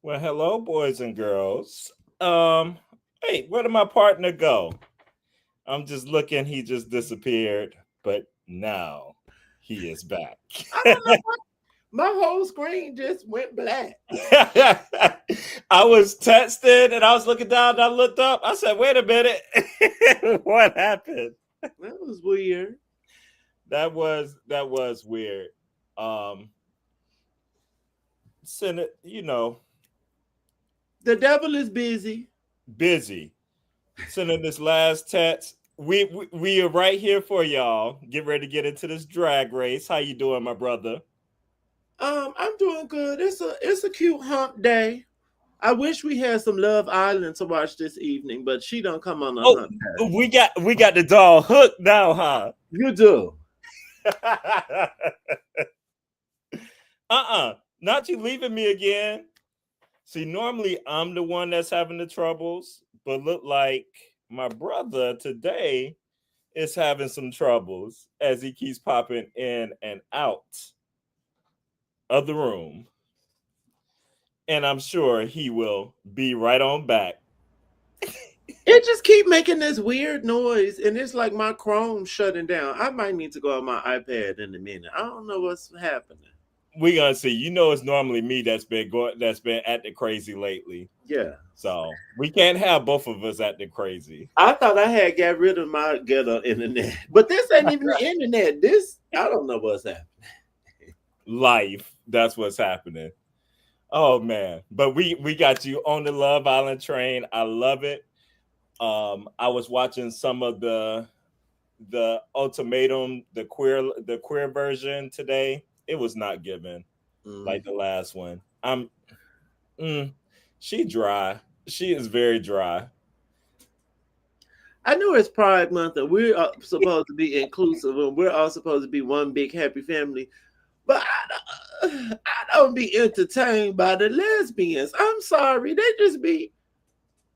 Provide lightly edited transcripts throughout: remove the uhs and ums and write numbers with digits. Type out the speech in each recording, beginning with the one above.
Well, hello, boys and girls. Um, hey, where did my partner go? I'm just looking, he just disappeared, but now he is back. I don't know why my whole screen just went black. I was texting and I was looking down and I looked up. I said, wait a minute. What happened? That was weird. That was weird. Um Senate, The devil is busy. busy. Sending this last text. We are right here for y'all. Get ready to get into this drag race. How you doing, my brother? I'm doing good. It's a cute hump day. I wish we had some Love Island to watch this evening, but she don't come on a Oh, hump day. we got the dog hooked now, huh? You do. Not you leaving me again. See, normally I'm the one that's having the troubles, but look like my brother today is having some troubles as he keeps popping in and out of the room. And I'm sure he will be right on back. It just keep making this weird noise, and it's like my Chrome shutting down. I might need to go on my iPad in a minute. I don't know what's happening. We gonna see. It's normally me that's been acting crazy lately. Yeah. So we can't have both of us acting crazy. I thought I had got rid of my ghetto internet, but this ain't even the internet. This I don't know what's happening. Life, that's what's happening. Oh man. But we got you on the Love Island train. I love it. I was watching some of the ultimatum, the queer version today. It was not given like the Mhm. last one. Mm, she dry. She is very dry. I know it's Pride Month and we're supposed to be inclusive and we're all supposed to be one big happy family, but I don't be entertained by the lesbians. I'm sorry, they just be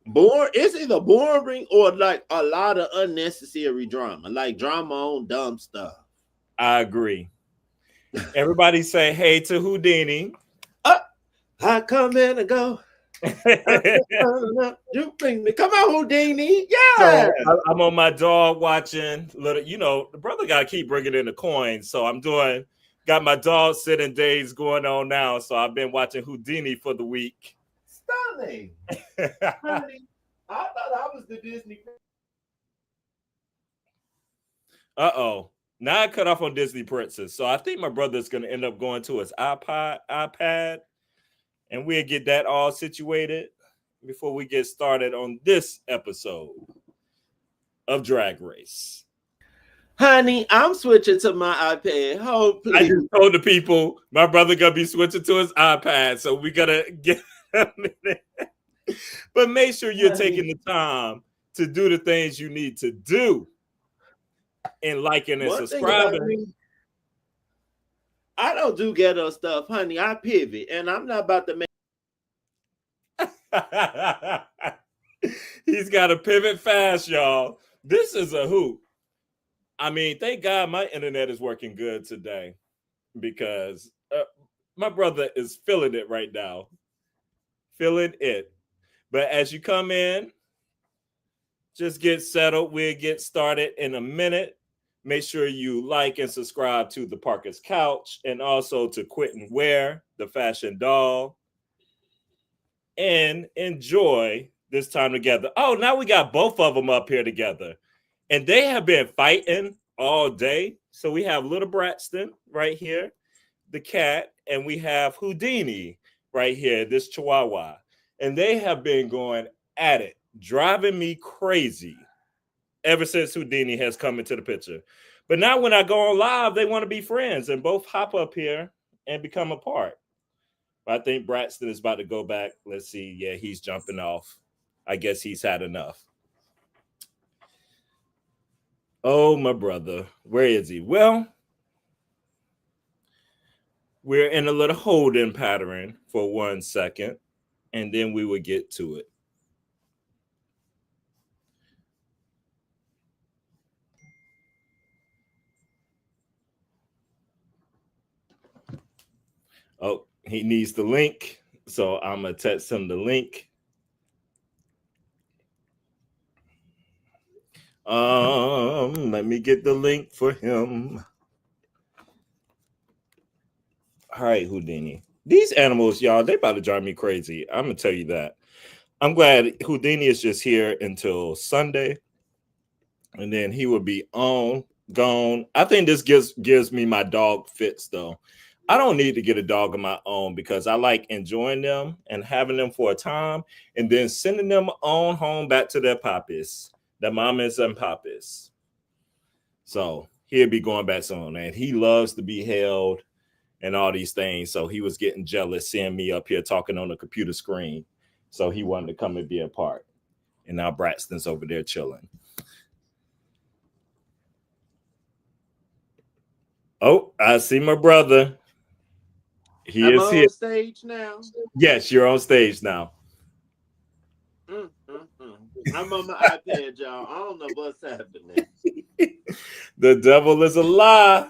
boring. It's either boring or like a lot of unnecessary drama, like drama on dumb stuff. I agree. Everybody say hey to Houdini. Uh, I come in and go. You bring me. Come on, Houdini. Yeah. So I'm on my dog watching little. The brother got to keep bringing in the coins. So I'm doing. Got my dog sitting days going on now. So I've been watching Houdini for the week. Stunning. Honey, I thought I was the Disney. Oh. Now I cut off on Disney Princess. So I think my brother's gonna end up going to his iPad, and we'll get that all situated before we get started on this episode of Drag Race. Honey, I'm switching to my iPad. Hold, I please. just told the people my brother gonna be switching to his iPad, so we gotta get him in there. But make sure you're Honey, taking the time to do the things you need to do and liking and one thing about subscribing. me, I don't do ghetto stuff, honey. I pivot, and I'm not about to make. He's got to pivot fast, y'all. This is a hoop. I mean, thank God my internet is working good today because my brother is feeling it right now. Feeling it. But as you come in, just get settled. We'll get started in a minute. Make sure you like and subscribe to the Parker's Couch and also to Quit and Wear, the fashion doll, and enjoy this time together. Oh, now we got both of them up here together. And they have been fighting all day. So we have little Braxton right here, the cat, and we have Houdini right here, this chihuahua. And they have been going at it, driving me crazy ever since Houdini has come into the picture. But now when I go on live, they want to be friends and both hop up here and become a part. I think Braxton is about to go back. Let's see. Yeah, he's jumping off. I guess he's had enough. Oh, my brother. Where is he? Well, we're in a little holding pattern for 1 second, and then we will get to it. Oh, he needs the link. So I'm gonna text him the link. Let me get the link for him. All right, Houdini. These animals, y'all, they about to drive me crazy. I'm gonna tell you that. I'm glad Houdini is just here until Sunday, and then he will be gone. I think this gives me my dog fits though. I don't need to get a dog of my own because I like enjoying them and having them for a time, and then sending them on home back to their poppies, their mamas and poppies. So he'll be going back soon, and he loves to be held and all these things. So he was getting jealous seeing me up here talking on the computer screen. So he wanted to come and be a part. And now Braxton's over there chilling. Oh, I see my brother. He I'm is here. on stage now. Yes, you're on stage now. I'm on my iPad, y'all. I don't know what's happening. The devil is a lie.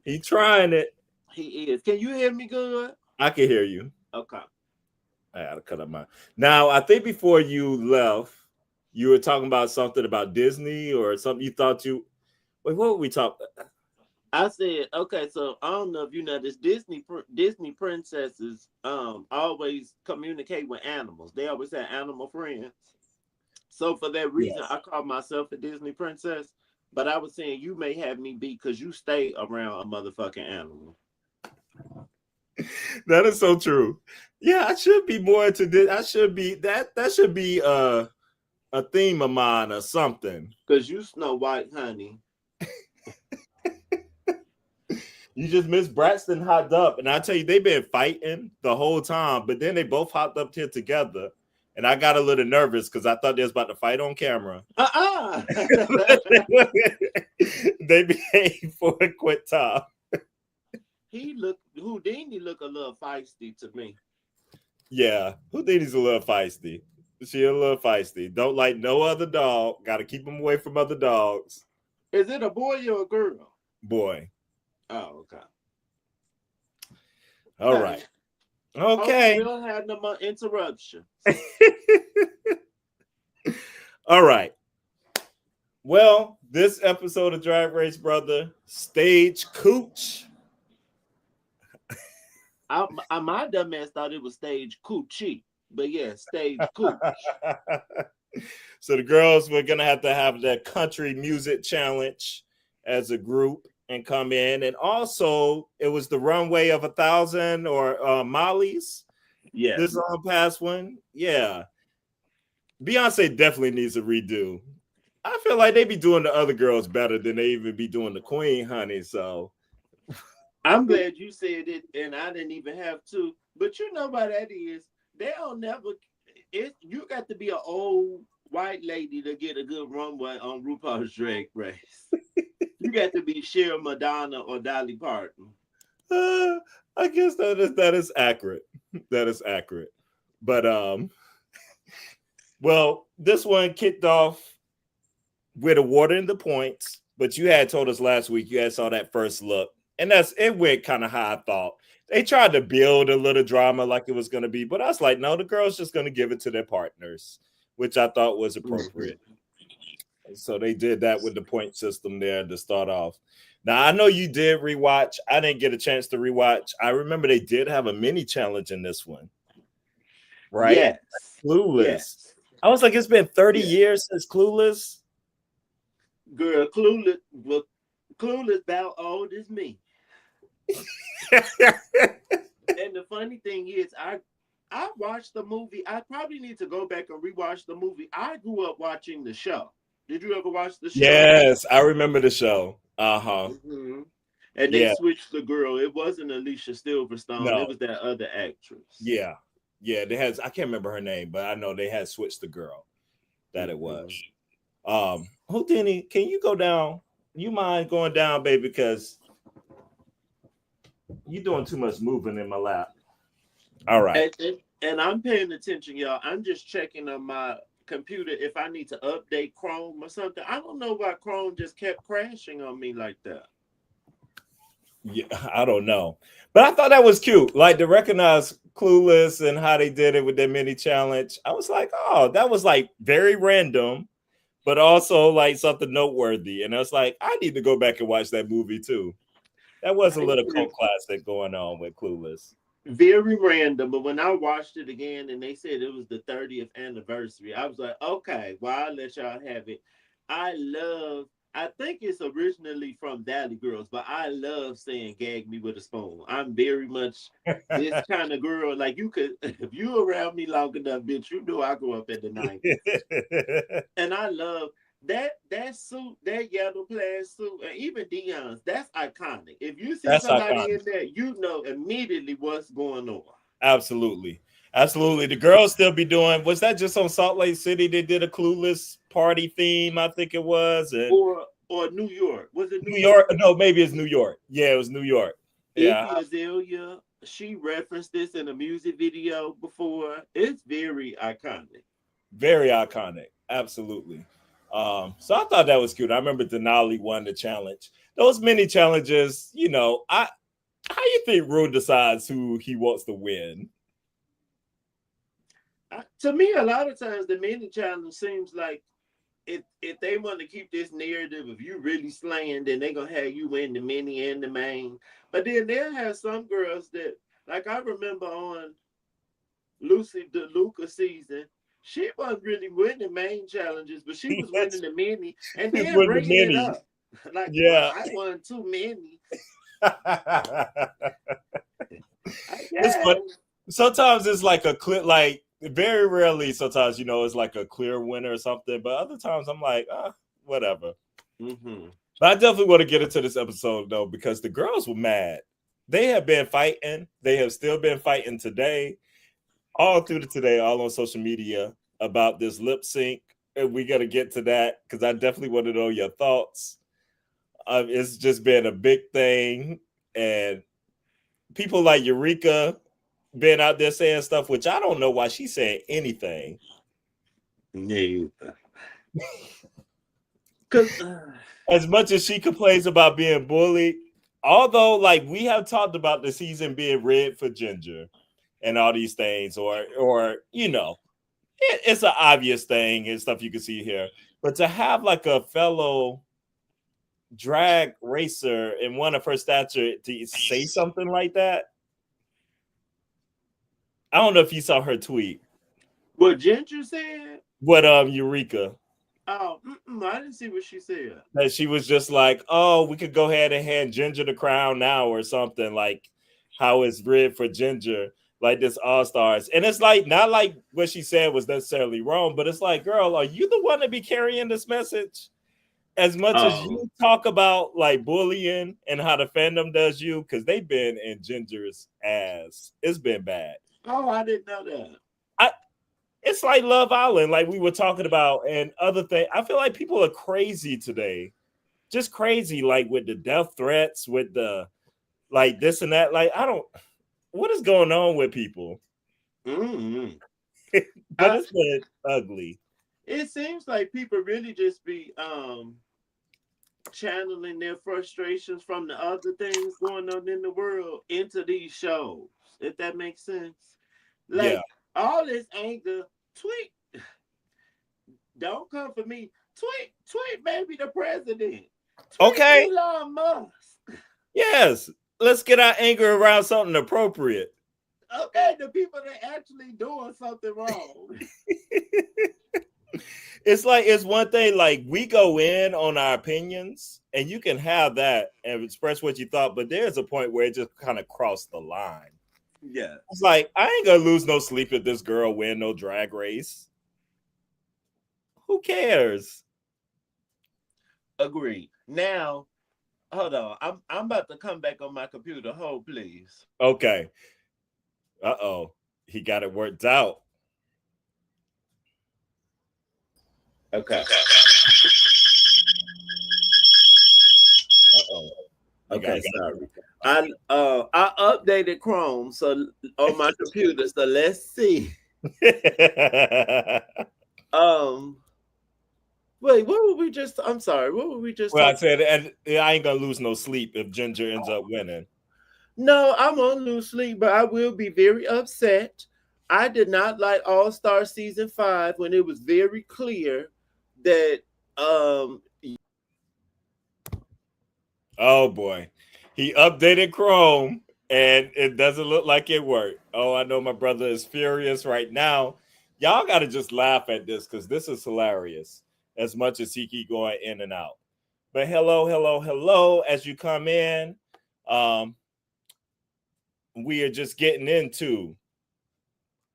He trying it. He is. Can you hear me good? I can hear you. Okay. I gotta cut up my. Now, I think before you left, you were talking about something about Disney or something. You thought you. Wait, what were we talking? I said, okay, so I don't know if you know this. Disney princesses always communicate with animals. They always have animal friends. So for that reason, Yes. I call myself a Disney princess. But I was saying you may have me beat because you stay around a motherfucking animal. That is so true. Yeah, I should be more into this. I should be that should be a theme of mine or something. Because you Snow White, honey. You just missed Braxton hopped up, and I tell you, they've been fighting the whole time, but then they both hopped up here together, and I got a little nervous because I thought they was about to fight on camera. They behaved for a quick time. Houdini look a little feisty to me. Yeah, Houdini's a little feisty. She a little feisty. Don't like no other dog. Got to keep them away from other dogs. Is it a boy or a girl? Boy. Oh, okay. All right. Okay. We don't have no more interruption. All right. Well, this episode of Drag Race Brother, Stagecooch. My dumb ass thought it was Stagecoochie, but yeah, Stagecooch. So the girls were gonna have their country music challenge as a group and come in, and also it was the runway of 1,000 or Molly's. Yeah, this past one. Yeah, Beyonce definitely needs a redo. I feel like they be doing the other girls better than they even be doing the Queen, honey. So I'm glad you said it, and I didn't even have to. But you know what that is? They don't never. You got to be an old white lady to get a good runway on RuPaul's Drag Race. You got to be Cher, Madonna, or Dolly Parton. I guess that is accurate. That is accurate. But well, this one kicked off with awarding the points. But you had told us last week you had saw that first look, and it went kind of how I thought. They tried to build a little drama like it was going to be, but I was like, no, the girls just going to give it to their partners, which I thought was appropriate. So they did that with the point system there to start off. Now, I know you did rewatch. I didn't get a chance to rewatch. I remember they did have a mini challenge in this one. Right? Yes. Clueless. Yes. I was like, it's been 30 years since Clueless. Girl, Clueless about old as me. And the funny thing is, I watched the movie. I probably need to go back and rewatch the movie. I grew up watching the show. Did you ever watch the show? Yes, I remember the show. Mm-hmm. And they switched the girl. It wasn't Alicia Silverstone. No. It was that other actress. Yeah. They had, I can't remember her name, but I know they had switched the girl that it was. Houdini, can you go down? You mind going down, baby? Because you're doing too much moving in my lap. All right. And I'm paying attention, y'all. I'm just checking on my computer if I need to update Chrome or something. I don't know why Chrome just kept crashing on me like that. Yeah, I don't know. But I thought that was cute. Like to recognize Clueless and how they did it with their mini challenge, I was like, oh, that was like very random, but also like something noteworthy. And I was like, I need to go back and watch that movie too. That was a little cult classic going on with Clueless. Very random, but when I watched it again and they said it was the 30th anniversary, I was like, okay, well, I'll let y'all have it. I think it's originally from Valley Girls, but I love saying gag me with a spoon. I'm very much this kind of girl. Like you could, if you around me long enough, bitch, you know I grew up in the 90s. And I love that suit, that yellow plaid suit, and even Dion's, that's iconic. If you see That's somebody iconic. in there, you know immediately what's going on. Absolutely. Absolutely. The girls still be doing, was that just on Salt Lake City? They did a Clueless party theme, I think it was. And Or New York. Was it New New York? York? No, maybe it's New York. Yeah, it was New York. Yeah. Iggy Azalea, she referenced this in a music video before. It's very iconic. Very iconic. Absolutely. So I thought that was cute. I remember Denali won the challenge. Those mini challenges, how you think Rue decides who he wants to win? To me, a lot of times the mini challenge seems like if they want to keep this narrative of you really slaying, then they're gonna have you win the mini and the main. But then they'll have some girls that, like I remember on Lucy DeLuca season, she wasn't really winning main challenges, but she was winning the mini and He's then winning the bringing it mini. up. Like, well, Yeah. I won too many. It's fun. Sometimes it's like a clear, like very rarely. Sometimes it's like a clear winner or something. But other times I'm like, whatever. Mm-hmm. But I definitely want to get into this episode though because the girls were mad. They have been fighting. They have still been fighting today, all through today, all on social media about this lip sync. And we got to get to that because I definitely want to know your thoughts. It's just been a big thing, and people like Eureka been out there saying stuff, which I don't know why she's saying anything. Neither. Because as much as she complains about being bullied, although like we have talked about the season being rigged for Ginger and all these things, or it's an obvious thing and stuff you can see here. But to have like a fellow drag racer in one of her stature to say something like that, I don't know if you saw her tweet. What Ginger said? What Eureka? Oh, I didn't see what she said. That she was just like, oh, we could go ahead and hand Ginger the crown now or something, like how it's rigged for Ginger, like this All Stars. And it's like, not like what she said was necessarily wrong, but it's like, girl, are you the one to be carrying this message? As much as you talk about like bullying and how the fandom does you, because they've been in Ginger's ass. It's been bad. Oh, I didn't know that. It's like Love Island, like we were talking about, and other things. I feel like people are crazy today. Just crazy, like with the death threats, with the like this and that. Like, what is going on with people? Mm-hmm. But it's been ugly. It seems like people really just be channeling their frustrations from the other things going on in the world into these shows, if that makes sense. Like all this anger, tweet. Don't come for me. Tweet maybe the president. Tweet okay. Elon Musk. Yes. Let's get our anger around something appropriate. Okay, the people that actually doing something wrong. It's like, it's one thing, like we go in on our opinions and you can have that and express what you thought, but there's a point where it just kind of crossed the line. Yeah. It's like, I ain't gonna lose no sleep if this girl win no drag race. Who cares? Agreed. Now, hold on. I'm about to come back on my computer. Hold, please. Okay. Uh-oh. He got it worked out. Okay. Uh-oh. Okay, sorry. I updated Chrome so on my computer. So let's see. Wait, what were we just? I'm sorry. What were we just? Well, I said, and I ain't gonna lose no sleep if Ginger ends up winning. No, I won't lose sleep, but I will be very upset. I did not like All Star season 5 when it was very clear that um Oh boy. He updated Chrome and it doesn't look like it worked. Oh, I know my brother is furious right now. Y'all got to just laugh at this because this is hilarious as much as he keep going in and out. But hello, hello, hello. As you come in, um, we are just getting into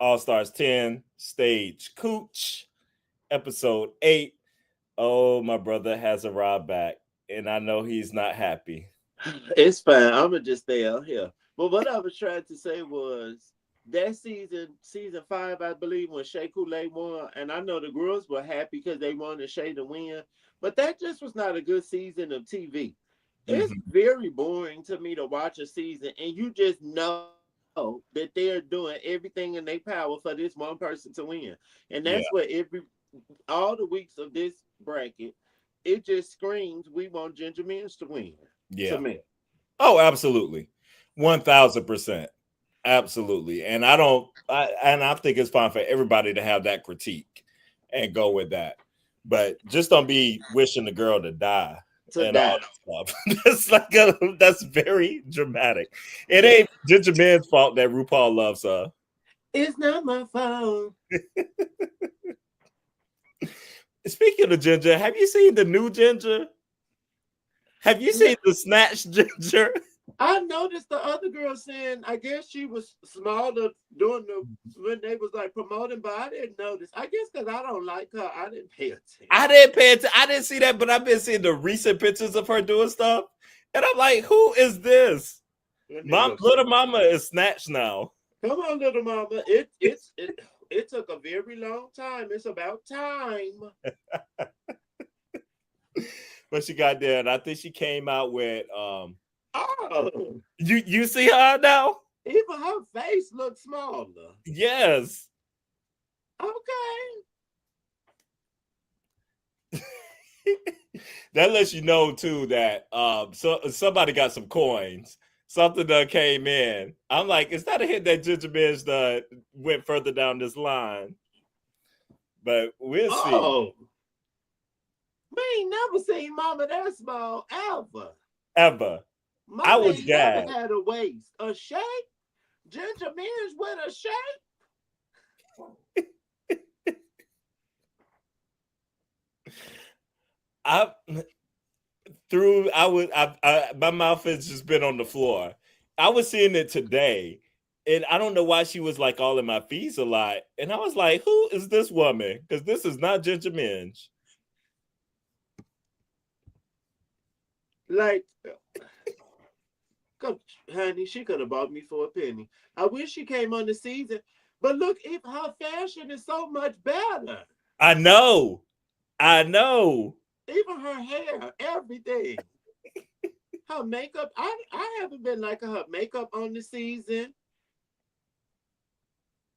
All Stars 10 Stagecooch, episode 8. Oh, my brother has arrived back, and I know he's not happy. it's fine. I'ma just stay out here. But what I was trying to say was that season 5, I believe, when Shea Coulee won, and I know the girls were happy because they wanted Shea to win, but that just was not a good season of TV. It's Mhm. very boring to me to watch a season and you just know that they're doing everything in their power for this one person to win. And that's Yeah, what all the weeks of this bracket, it just screams we want Ginger Minch to win to yeah. me. Oh, absolutely. 1000%. Absolutely. And I think it's fine for everybody to have that critique and go with that. But just don't be wishing the girl to die To and all die. that stuff. That's very dramatic. It Yeah. ain't Ginger Man's fault that RuPaul loves her. It's not my fault. Speaking of Ginger, have you seen the new Ginger? Have you No, seen the snatch Ginger? I noticed the other girl saying, I guess she was smaller during the when they was like promoting, but I didn't notice. I guess because I don't like her, I didn't pay attention. I didn't see that, but I've been seeing the recent pictures of her doing stuff. And I'm like, who is this? Let me Mom, go little see. mama is snatched now. Come on, little mama. It took a very long time. It's about time. But she got there, and I think she came out with Oh, you see her now? even her face looks smaller. Yes. Okay. That lets you know too that so somebody got some coins. Something that came in. I'm like, is that a hit that Ginger Bitch went further down this line? But we'll see. Oh, we ain't never seen mama that small ever. Ever. I Mama was ain't never gagged. had a waist. A shape? Ginger Minch with a shape? I through I my mouth has just been on the floor. I was seeing it today, and I don't know why she was like all in my feeds a lot. And I was like, who is this woman? Because this is not Ginger Minge. Like, honey, she could have bought me for a penny. I wish she came on the season. But look, if her fashion is so much better. I know. I know. Even her hair, everything. Her makeup, I haven't been liking her makeup on the season.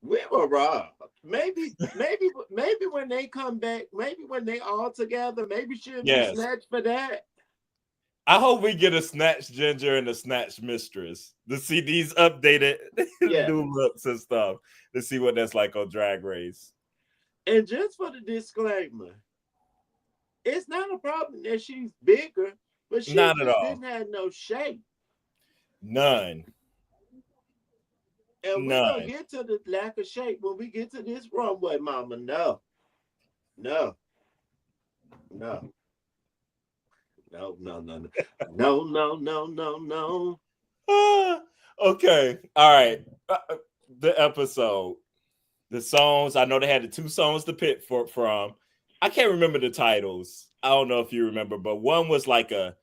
We were robbed. Maybe when they come back, maybe when they all together, maybe she'll be Yes. snatched for that. I hope we get a snatch ginger and a snatch mistress to see these updated Yeah. new looks and stuff to see what that's like on Drag Race. And just for the disclaimer, it's not a problem that she's bigger, but she Not at just all. didn't have no shape. None. And we're gonna None. get to the lack of shape when we get to this runway, mama. No, no, no, no, no, no, no, no, no, no, no, no. Okay. All right. The episode, the songs. I know they had the two songs to pick from. I can't remember the titles. I don't know if you remember, but one was like a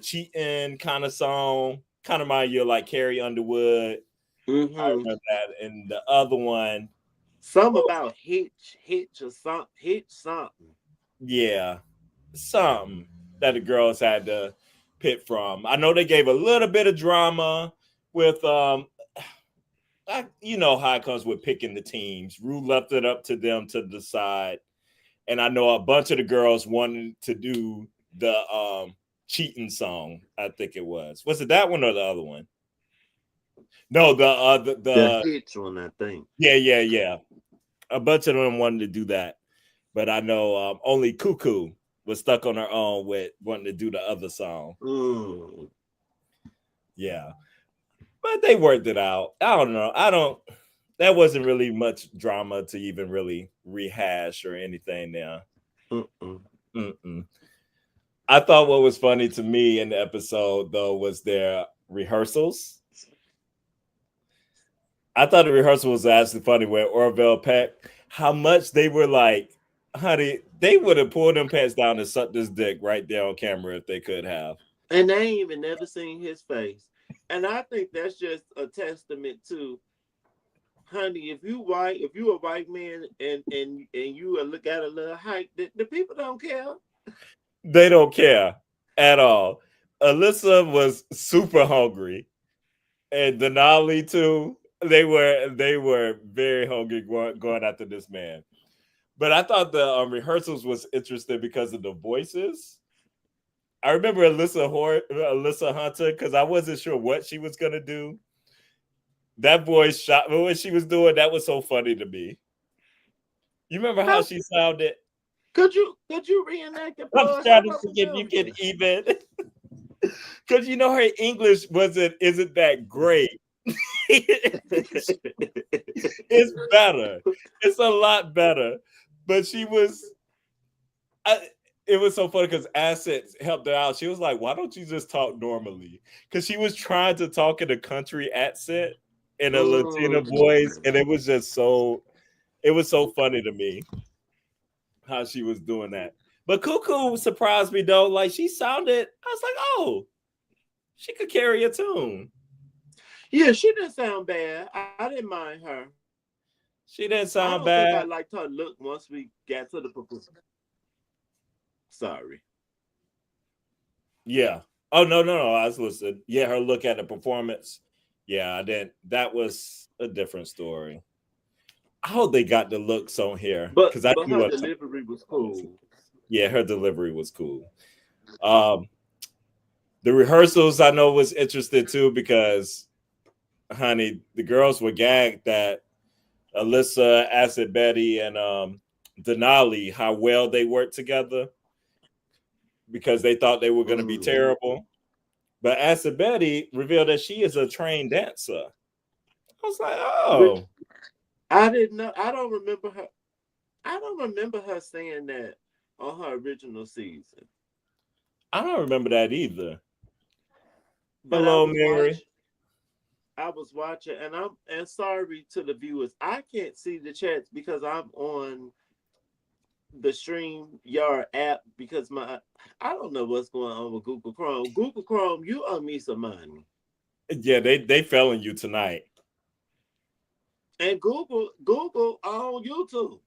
cheating kind of song, kind of mind you like Carrie Underwood. I Mm-hmm. remember that, and the other one, Some about hitch or something, hitch something. yeah, something that the girls had to pick from. I know they gave a little bit of drama with you know how it comes with picking the teams. Rue left it up to them to decide, and I know a bunch of the girls wanted to do the cheating song. I think it was. Was it that one or the other one? No, The the Hitch one, I think. yeah. A bunch of them wanted to do that, but I know only Cuckoo was stuck on her own with wanting to do the other song. Mm. Yeah, but they worked it out. I don't know. I don't. That wasn't really much drama to even really rehash or anything there. Mm-mm. Mm-mm. I thought what was funny to me in the episode though was their rehearsals. I thought the rehearsal was actually funny when Orville Peck, how much they were like, honey, they would have pulled them pants down and sucked this dick right there on camera if they could have. And they ain't even never seen his face. And I think that's just a testament to, honey, if you white, if you a white man and you look at a little height, the people don't care. They don't care at all. Alyssa was super hungry, and Denali too. They were very hungry going after this man. But I thought the rehearsals was interesting because of the voices. I remember Alyssa Hunter because I wasn't sure what she was gonna do. That voice shot me when she was doing that was so funny to me. You remember how How she sounded? could you reenact it I'm for us? I trying to don't see if you can remember. even because you know her English isn't that great. It's better. It's a lot better. But she was I, it was so funny because Assets helped her out. She was like, "Why don't you just talk normally?" Because she was trying to talk in a country accent in a Latina voice, Mm. and it was just so. It was so funny to me how she was doing that. But Cuckoo surprised me though. Like she sounded, I was like, "Oh, she could carry a tune." Yeah, she didn't sound bad. I didn't mind her. She didn't I sound don't think I bad. liked her look once we got to the performance. Sorry. Yeah. Oh no. I was listening. Yeah, her look at the performance. Yeah, I didn't. That was a different story. I hope they got the looks on here But because I but do her want to. delivery was cool. Yeah, her delivery was cool. Um, the rehearsals I know was interested too because, honey, the girls were gagged that Alyssa, Acid Betty, and Denali how well they worked together because they thought they were going to be Mm. terrible. But Acid Betty revealed that she is a trained dancer. I was like, Which oh, I didn't know. I don't remember her. I don't remember her saying that on her original season. I don't remember that either. But Hello, Mary. I was watching, and sorry to the viewers, I can't see the chats because I'm on the Stream Yard app because I don't know what's going on with Google Chrome. Google Chrome, you owe me some money. Yeah, they failing you tonight. And Google on YouTube.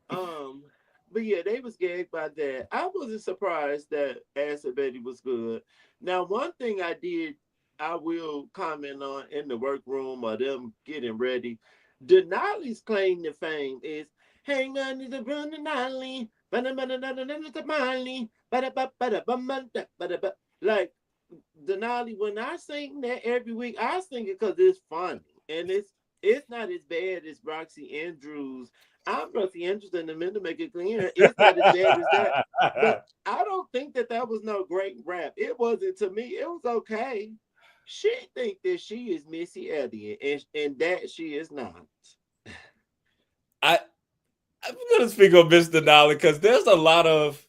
Um, but yeah, they was gagged by that. I wasn't surprised that Acid Betty was good. Now, one thing I will comment on in the workroom or them getting ready. Denali's claim to fame is hang on to the run Denali, like Denali. When I sing that every week, I sing it because it's funny and it's not as bad as Roxy Andrews. I'm Roxy Andrews in the middle to make it clear. It's not as bad as that. But I don't think that was no great rap. It wasn't to me. It was okay. She think that she is Missy Elliott, and that she is not. I I'm gonna speak on Miss Denali because there's a lot of,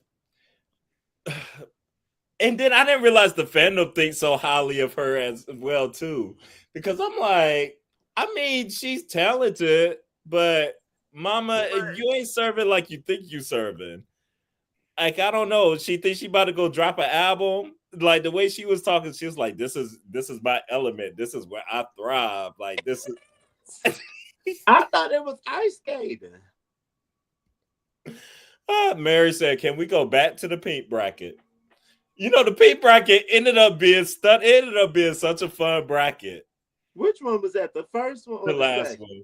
and then I didn't realize the fandom thinks so highly of her as well too. Because I'm like, I mean, she's talented, but Mama, you ain't serving like you think you serving. Like I don't know. She thinks she about to go drop an album. Like the way she was talking, she was like, "This is my element. This is where I thrive. Like this is." I thought it was ice skating. Mary said, "Can we go back to the pink bracket?" You know, the pink bracket ended up being such a fun bracket. Which one was that? The first one The or the last second? one.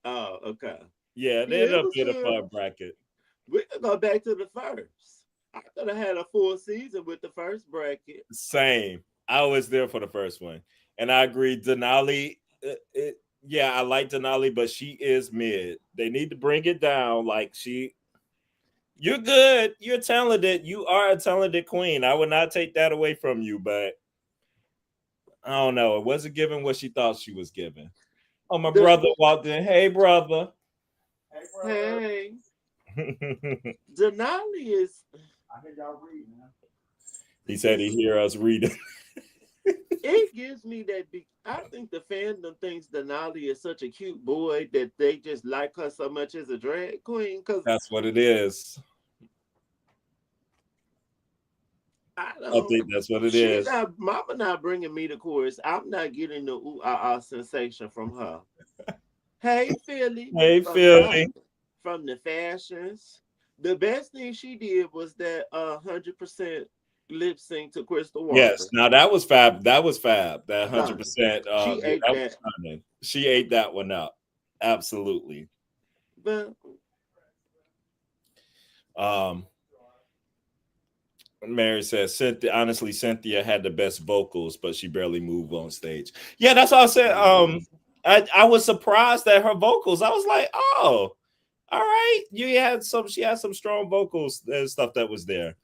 Oh, okay. Yeah, it Yeah, ended it up was being a good. fun bracket. We could go back to the first. I could have had a full season with the first bracket. Same. I was there for the first one, and I agree. Denali, yeah, I like Denali, but she is mid. They need to bring it down. Like you're good. You're talented. You are a talented queen. I would not take that away from you, but I don't know. It wasn't giving what she thought she was giving. Oh, my The brother walked in. Hey, brother. hey, Denali is. He said he hear us reading. It gives me that. I think the fandom thinks Denali is such a cute boy that they just like her so much as a drag queen. Because That's what it is. I I don't. think that's what it She is. not. Mama not bringing me the chorus. I'm not getting the ooh ah ah sensation from her. Hey Philly Hey, from my Philly. from the fashions. The best thing she did was that 100% lip sync to Crystal Yes. Walker. Now that was fab. That was fab. That Stunning. 100%. She Yeah, ate that was that. stunning. She ate that one up. Absolutely. But Um, Mary says Cynthia. Honestly, Cynthia had the best vocals, but she barely moved on stage. Yeah, that's all I said. I was surprised at her vocals. I was like, oh, all right. You had some. She had some strong vocals and stuff that was there.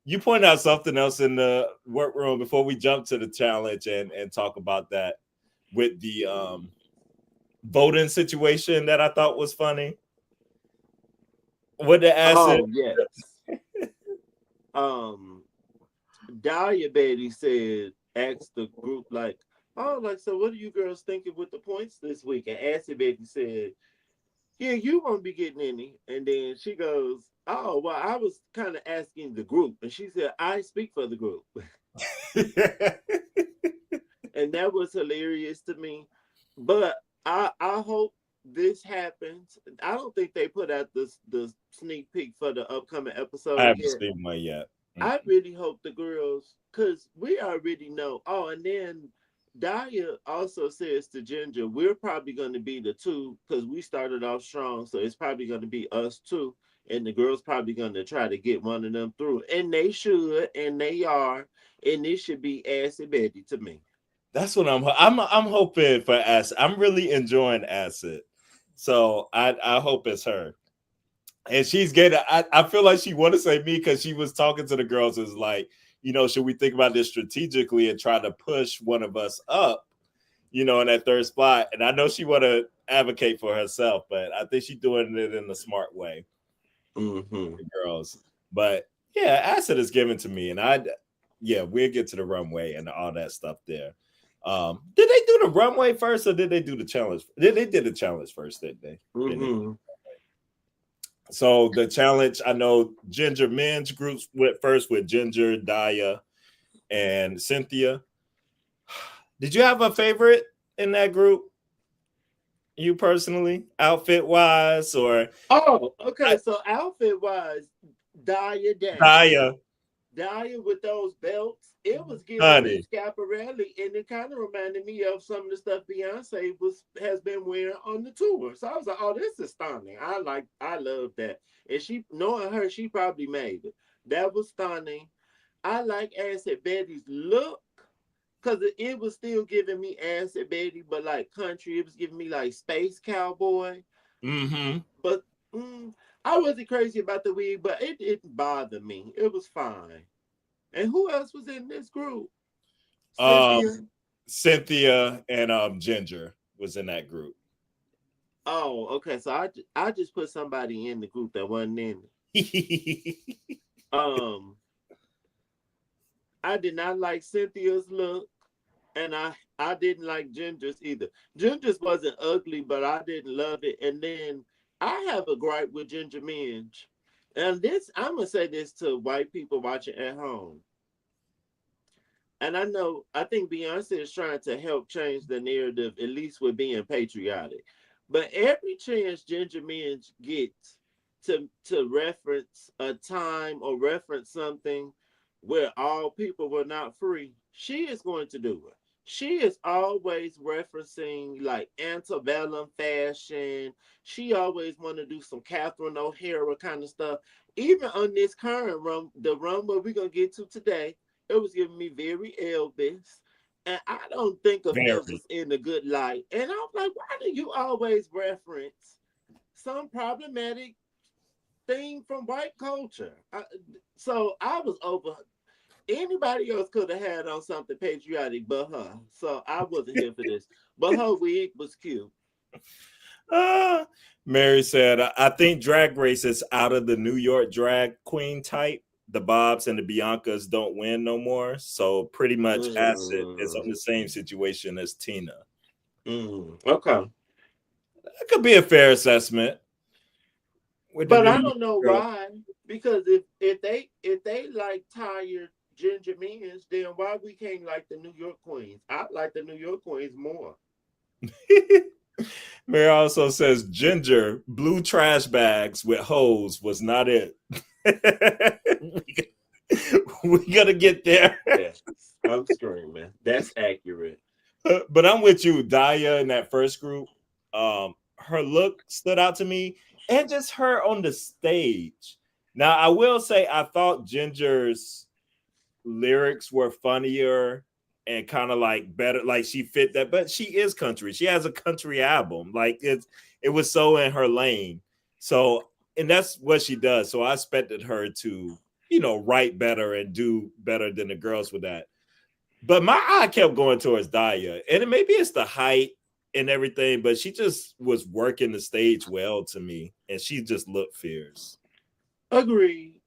You pointed out something else in the workroom before we jump to the challenge and talk about that with the voting situation that I thought was funny. With the acid. oh yes. Um Dahlia Betty said, asked the group like, oh, like, so what are you girls thinking with the points this week? And Acid Betty said, yeah, you won't be getting any. And then she goes, oh, well, I was kind of asking the group. And she said, I speak for the group. And that was hilarious to me. But I hope this happens. I don't think they put out the sneak peek for the upcoming I episode haven't yet. seen one yet. I really hope the girls, because we already know. Oh, and then Daya also says to Ginger, we're probably going to be the two because we started off strong. So it's probably going to be us two. And the girls probably going to try to get one of them through. And they should, and they are. And it should be Acid Betty to me. That's what I'm hoping for Acid. I'm really enjoying Acid. So I hope it's her. And she's getting I feel like she want to say me because she was talking to the girls is like, should we think about this strategically and try to push one of us up, in that third spot? And I know she want to advocate for herself, but I think she's doing it in a smart way. Mm-hmm. The girls. But yeah, Acid is given to me, and we'll get to the runway and all that stuff there. Did they do the runway first or did they do the challenge? They did the challenge first, didn't they? Mm-hmm. So the challenge, I know Ginger men's groups went first with Ginger, Daya, and Cynthia. Did you have a favorite in that group? You personally, outfit wise, or Oh, okay. So outfit wise, Daya down. Daya, Dahlia with those belts, it was giving me honey? Schiaparelli, and it kind of reminded me of some of the stuff Beyonce has been wearing on the tour. So I was like, "Oh, this is stunning! I love that." And she, knowing her, she probably made it. That was stunning. I like Acid Betty's look because it was still giving me Acid Betty, but like country. It was giving me like space cowboy. Mm-hmm. But I wasn't crazy about the wig, but it didn't bother me. It was fine. And who else was in this group? Um, Cynthia. Cynthia and Ginger was in that group. Oh, okay. So I just put somebody in the group that wasn't in it. I did not like Cynthia's look, and I didn't like Ginger's either. Ginger's wasn't ugly, but I didn't love it. And then I have a gripe with Ginger Minge. And this, I'm gonna say this to white people watching at home. And I think Beyonce is trying to help change the narrative, at least with being patriotic. But every chance Ginger Minge gets to reference a time or reference something where all people were not free, she is going to do it. she is always referencing like antebellum fashion. She always want to do some Catherine O'Hara kind of stuff. Even on this current run, the run where we're gonna get to today, it was giving me very Elvis. And I don't think of Very. Elvis in a good light. And I'm like, why do you always reference some problematic thing from white culture? So I was over. Anybody else could have had on something patriotic but her. So I wasn't here for this. But her wig was cute. Uh, Mary said, I think Drag Race is out of the New York drag queen type. The Bobs and the Biancas don't win no more. So pretty much Acid is on Mm, the same situation as Tina. okay. That could be a fair assessment with the But New I York don't know girl. why. Because if they like tired ginger men's, then why we can't like the New York Queens? I like the New York Queens more. Mary also says Ginger blue trash bags with hose was not it. We gotta get there. Yes. I'm screaming. That's accurate. But I'm with you, Daya, in that first group. Her look stood out to me, and just her on the stage. Now, I will say, I thought Ginger's lyrics were funnier and kind of like better. Like she fit that, but she is country. She has a country album. Like it was so in her lane. So, and that's what she does. So I expected her to, write better and do better than the girls with that. But my eye kept going towards Daya, and maybe it's the height and everything, but she just was working the stage well to me, and she just looked fierce. Agreed.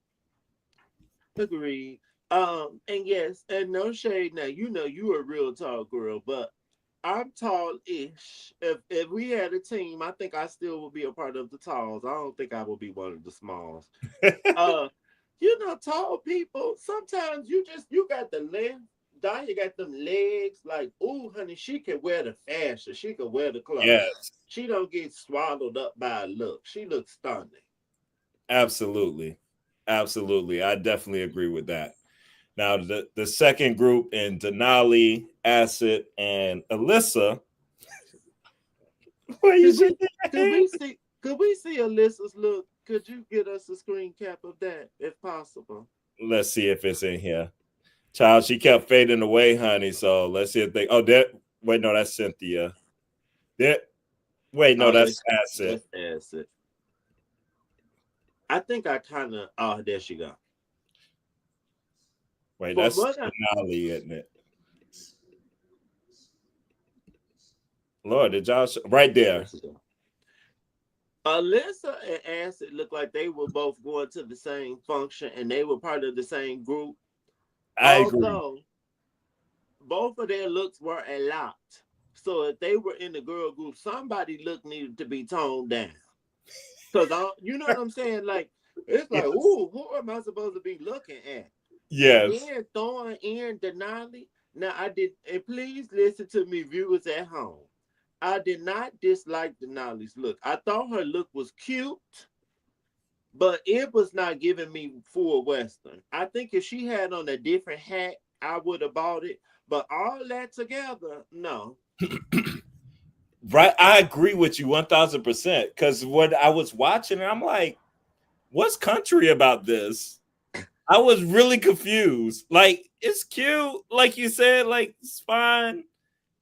Agreed. And yes, and no shade now. You know you a real tall girl, but I'm tall-ish. If we had a team, I think I still would be a part of the talls. I don't think I will be one of the smalls. Uh, tall people, sometimes you got the length. Danya got them legs, like, ooh, honey, she can wear the fashion. She can wear the clothes. Yes, She don't get swallowed up by a look. She looks stunning. absolutely. Absolutely. I definitely agree with that. Now, the second group in Denali, Acid, and Alyssa. What you Could shaking we your could head? we see could we see Alyssa's look? Could you get us a screen cap of that if possible? Let's see if it's in here. Child, she kept fading away, honey. So let's see if they. Oh, that. Wait, no, that's Cynthia. That. Wait, no, Oh, that's it's Acid. that's acid. I think I kind of. Oh, there she go. Wait, From that's what I Denali, isn't it? Lord, did y'all right there there? she go. Alyssa and Acid looked like they were both going to the same function and they were part of the same group. I agree. Although both of their looks were a lot. So if they were in the girl group, somebody look needed to be toned down. Cause you know what I'm saying? Like it's like, Yes. ooh, who am I supposed to be looking at? And Yes. then throwing in Denali. Now I did, and please listen to me, viewers at home. I did not dislike Denali's look. I thought her look was cute, but it was not giving me full Western. I think if she had on a different hat, I would have bought it. But all that together, no. Right. I agree with you 1000%. Because when I was watching it, I'm like, what's country about this? I was really confused. Like, it's cute, like you said, like it's fine,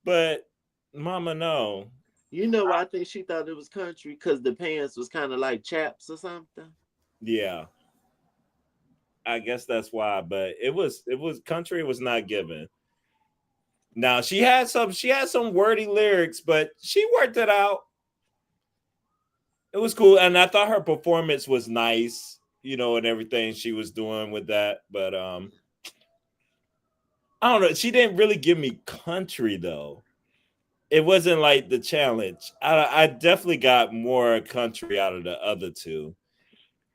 but mama, no. You know why I think she thought it was country? Because the pants was kind of like chaps or something. Yeah, I guess that's why. But it was country was not given. Now she had some wordy lyrics, but she worked it out. It was cool, and I thought her performance was nice, and everything she was doing with that. But I don't know. She didn't really give me country though. It wasn't like the challenge. I definitely got more country out of the other two.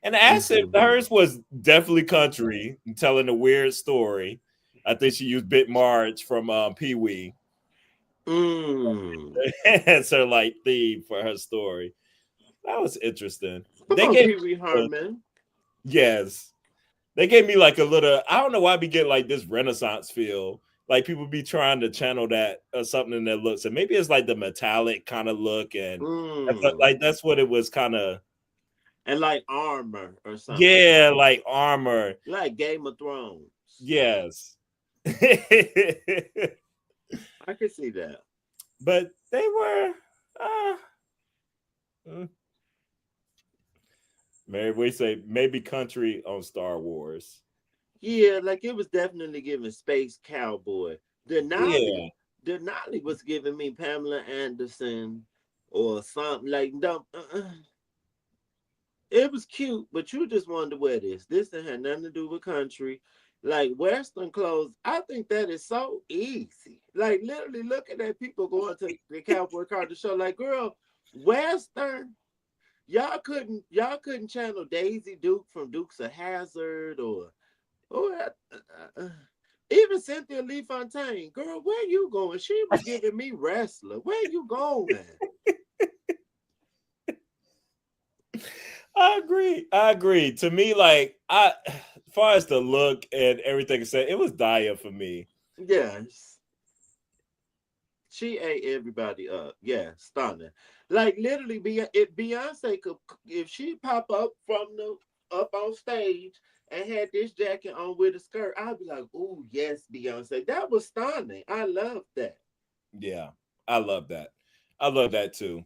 And Acid, Mm-hmm. hers was definitely country, telling a weird story. I think she used Bit Marge from Pee Wee Mm. as her like theme for her story. That was interesting. Come They on, gave Pee Wee Herman. yes, they gave me like a little. I don't know why we get like this Renaissance feel. like people be trying to channel that or something that looks, and maybe it's like the metallic kind of look, and that's what it was kind of, and like armor or something. Yeah, like armor, like Game of Thrones. Yes. I could see that. But they were maybe we say maybe country on Star Wars. Yeah, like it was definitely giving Space Cowboy. Denali was giving me Pamela Anderson or something like it was cute, but you just wanted to wear this. This had nothing to do with country. Like Western clothes, I think that is so easy. Like literally looking at people going to the cowboy carter show, like, girl, Western, y'all couldn't channel Daisy Duke from Dukes of Hazzard or even Cynthia Lee Fontaine. Girl, where you going? She was giving me wrestler. Where you going? I agree. To me, like as far as the look and everything said, it was dire for me. Yes. She ate everybody up. Yeah, stunning. Like literally, if Beyonce could, if she pop up up on stage and had this jacket on with a skirt, I'd be like, "Oh yes, Beyonce, that was stunning. I love that." Yeah, I love that. I love that too.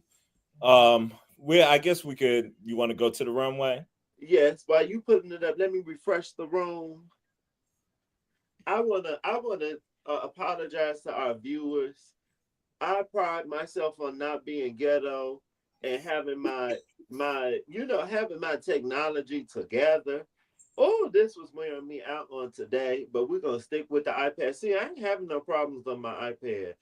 I guess we could. You want to go to the runway? Yes. While you putting it up, let me refresh the room. I wanna apologize to our viewers. I pride myself on not being ghetto and having my having my technology together. Oh, this was wearing me out on today, but we're gonna stick with the iPad. See, I ain't having no problems on my iPad.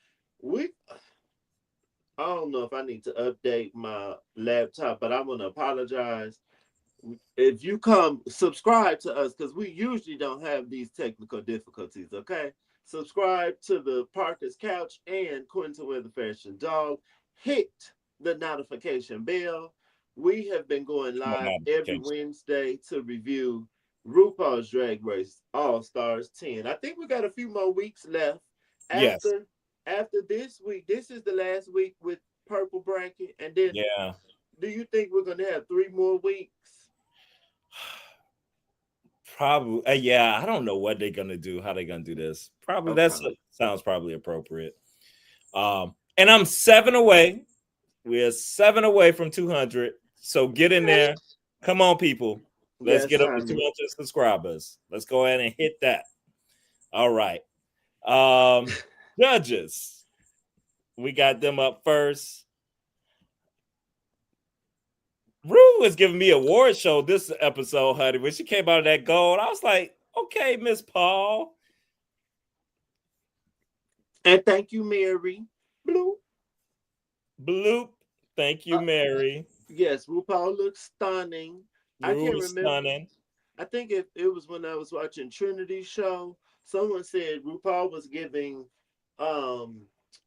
I don't know if I need to update my laptop, but I want to apologize. If you come subscribe to us, because we usually don't have these technical difficulties, okay? Subscribe to the Parker's Couch and Quentin Weather Fashion Dog. Hit the notification bell. We have been going live every Wednesday to review RuPaul's Drag Race All Stars 10. I think we got a few more weeks left. After this week, this is the last week with Purple Bracket, and then do you think we're gonna have 3 more weeks? Probably. I don't know what they're gonna do. How they're gonna do this? Probably sounds probably appropriate. And I'm 7 away. We're 7 away from 200. So get in there. Come on, people. Let's get up to 200 subscribers. Let's go ahead and hit that. All right. Judges. We got them up first. Rue was giving me a award show this episode, honey. When she came out of that gold, I was like, okay, Miss Paul. And thank you, Mary. Bloop. Bloop. Thank you, Mary. Yes, RuPaul looks stunning. I can't remember. Stunning. I think it was when I was watching Trinity's show. Someone said RuPaul was giving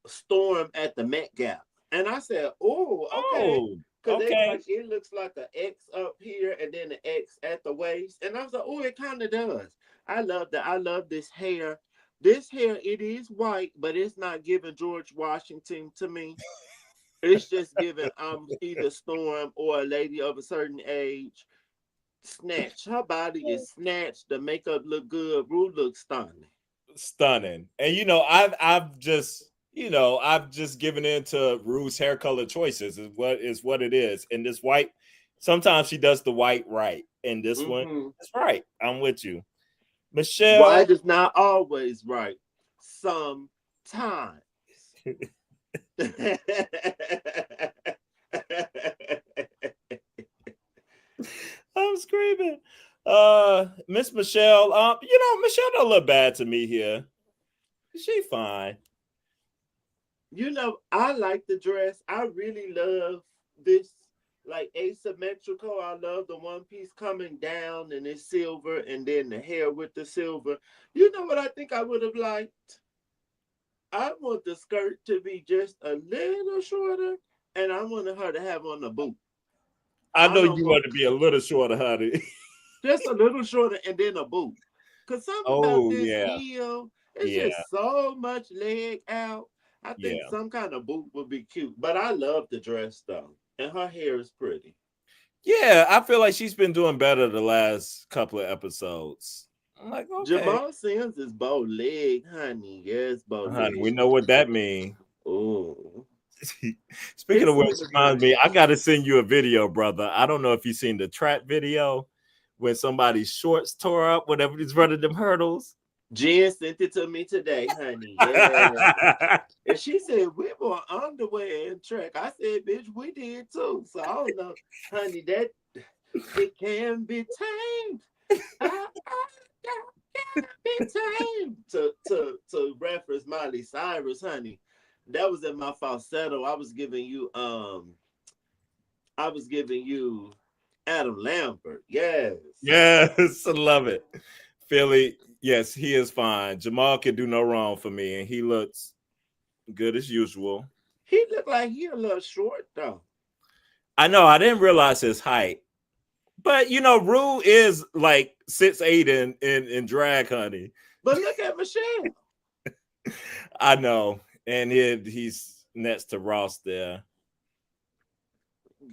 Storm at the Met Gala. And I said, oh, okay. Because it looks like an X up here and then an X at the waist. And I was like, oh, it kind of does. I love that. I love this hair. This hair, it is white, but it's not giving George Washington to me. It's just giving either Storm or a lady of a certain age. Snatch. Her body is snatched. The makeup look good. Rue looks stunning. Stunning. And I've just given in to Rue's hair color choices is what it is. And this white, sometimes she does the white right. And this one is right. I'm with you. Michelle. White is not always right. Sometimes. I'm screaming. Miss Michelle. Michelle don't look bad to me here. She fine. I like the dress. I really love this, like, asymmetrical. I love the one piece coming down and it's silver, and then the hair with the silver. You know what I think I would have liked? I want the skirt to be just a little shorter, and I wanted her to have on the boot. I know you want to be a little shorter, honey. Just a little shorter and then a boot. Because something about this heel, It's Yeah, just so much leg out. I think yeah. some kind of boot would be cute. But I love the dress though. And her hair is pretty. Yeah, I feel like she's been doing better the last couple of episodes. I'm like, okay. Jamal Sims is bow leg, honey. Yes, bow Honey, leg. we know what that means. Oh. Speaking of His which, suit is reminds me, nice. I got to send you a video, brother. I don't know if you've seen the trap video when somebody's shorts tore up, whenever he's running them hurdles. Jen sent it to me today, honey. Yeah. And she said, we were underwear and track. I said, bitch, we did too. So I don't know, honey, that it can be tamed. Can be tamed. To reference Miley Cyrus, honey. That was in my falsetto. I was giving you Adam Lambert. Yes. Yes, I love it. Philly, yes, he is fine. Jamal can do no wrong for me, and he looks good as usual. He looked like he a little short though. I know, I didn't realize his height. But you know, Rue is like 6'8" in drag, honey. But look at Michelle. I know. And he's next to Ross there.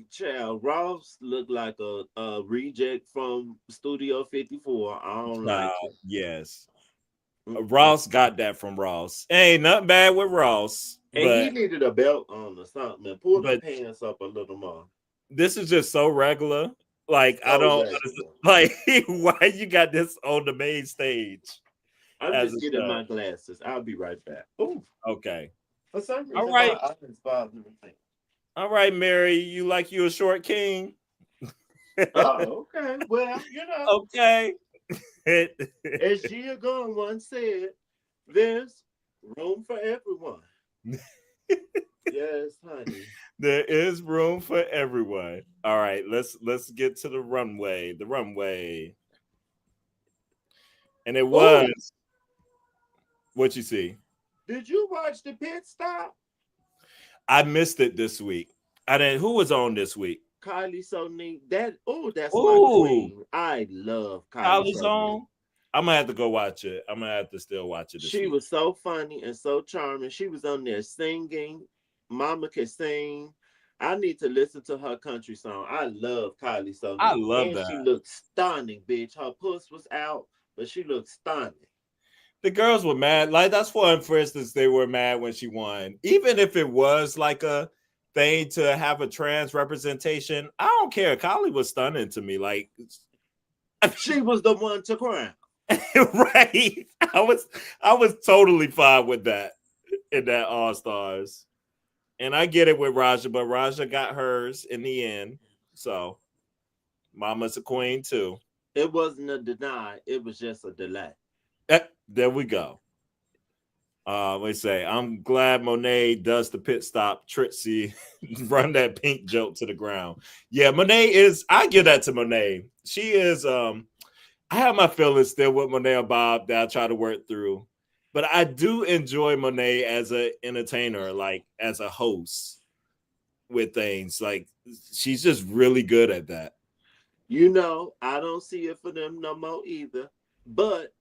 Child, Ross looked like a reject from Studio 54. I don't like it. Yes. Mm-mm. Ross got that from Ross. Ain't nothing bad with Ross, And he but needed a belt on or something. And pull them but pants up a little more. this is just so regular. Like I So don't regular. like why you got this on the main stage I'm as just a getting stud. my glasses. I'll be right back. Oh, Okay. for some All reason right. my eyes bothering me. All right, Mary. You like you a short king? Oh, okay. Well, you know, Okay. as Gia Gunn once said, there's room for everyone. Yes, honey. There is room for everyone. All right, let's get to the runway. The runway. And it Oh, was what you see. did you watch the pit stop? I missed it this week. I didn't who was on this week? Kylie Sonique. That's my Ooh, queen. I love Kylie Kylie's Sonique. on. I'm gonna have to go watch it. I'm gonna have to still watch it this She week. was so funny and so charming. She was on there singing. Mama can sing. I need to listen to her country song. I love Kylie I Sonique. love And that. she looked stunning, bitch. Her puss was out, but she looked stunning. The girls were mad. Like that's why, for instance, they were mad when she won. Even if it was like a thing to have a trans representation, I don't care. Kylie was stunning to me. Like, She was the one to crown. right? I was totally fine with that in that All Stars. And I get it with Raja, but Raja got hers in the end. So Mama's a queen too. It wasn't a deny, it was just a delay. There we go. Let's say I'm glad Monet does the pit stop. Trixie run that pink joke to the ground. Yeah, Monet is. I give that to Monet. She is. I have my feelings still with Monet and Bob that I try to work through, but I do enjoy Monet as an entertainer, like as a host with things. Like she's just really good at that. You know, I don't see it for them no more either. But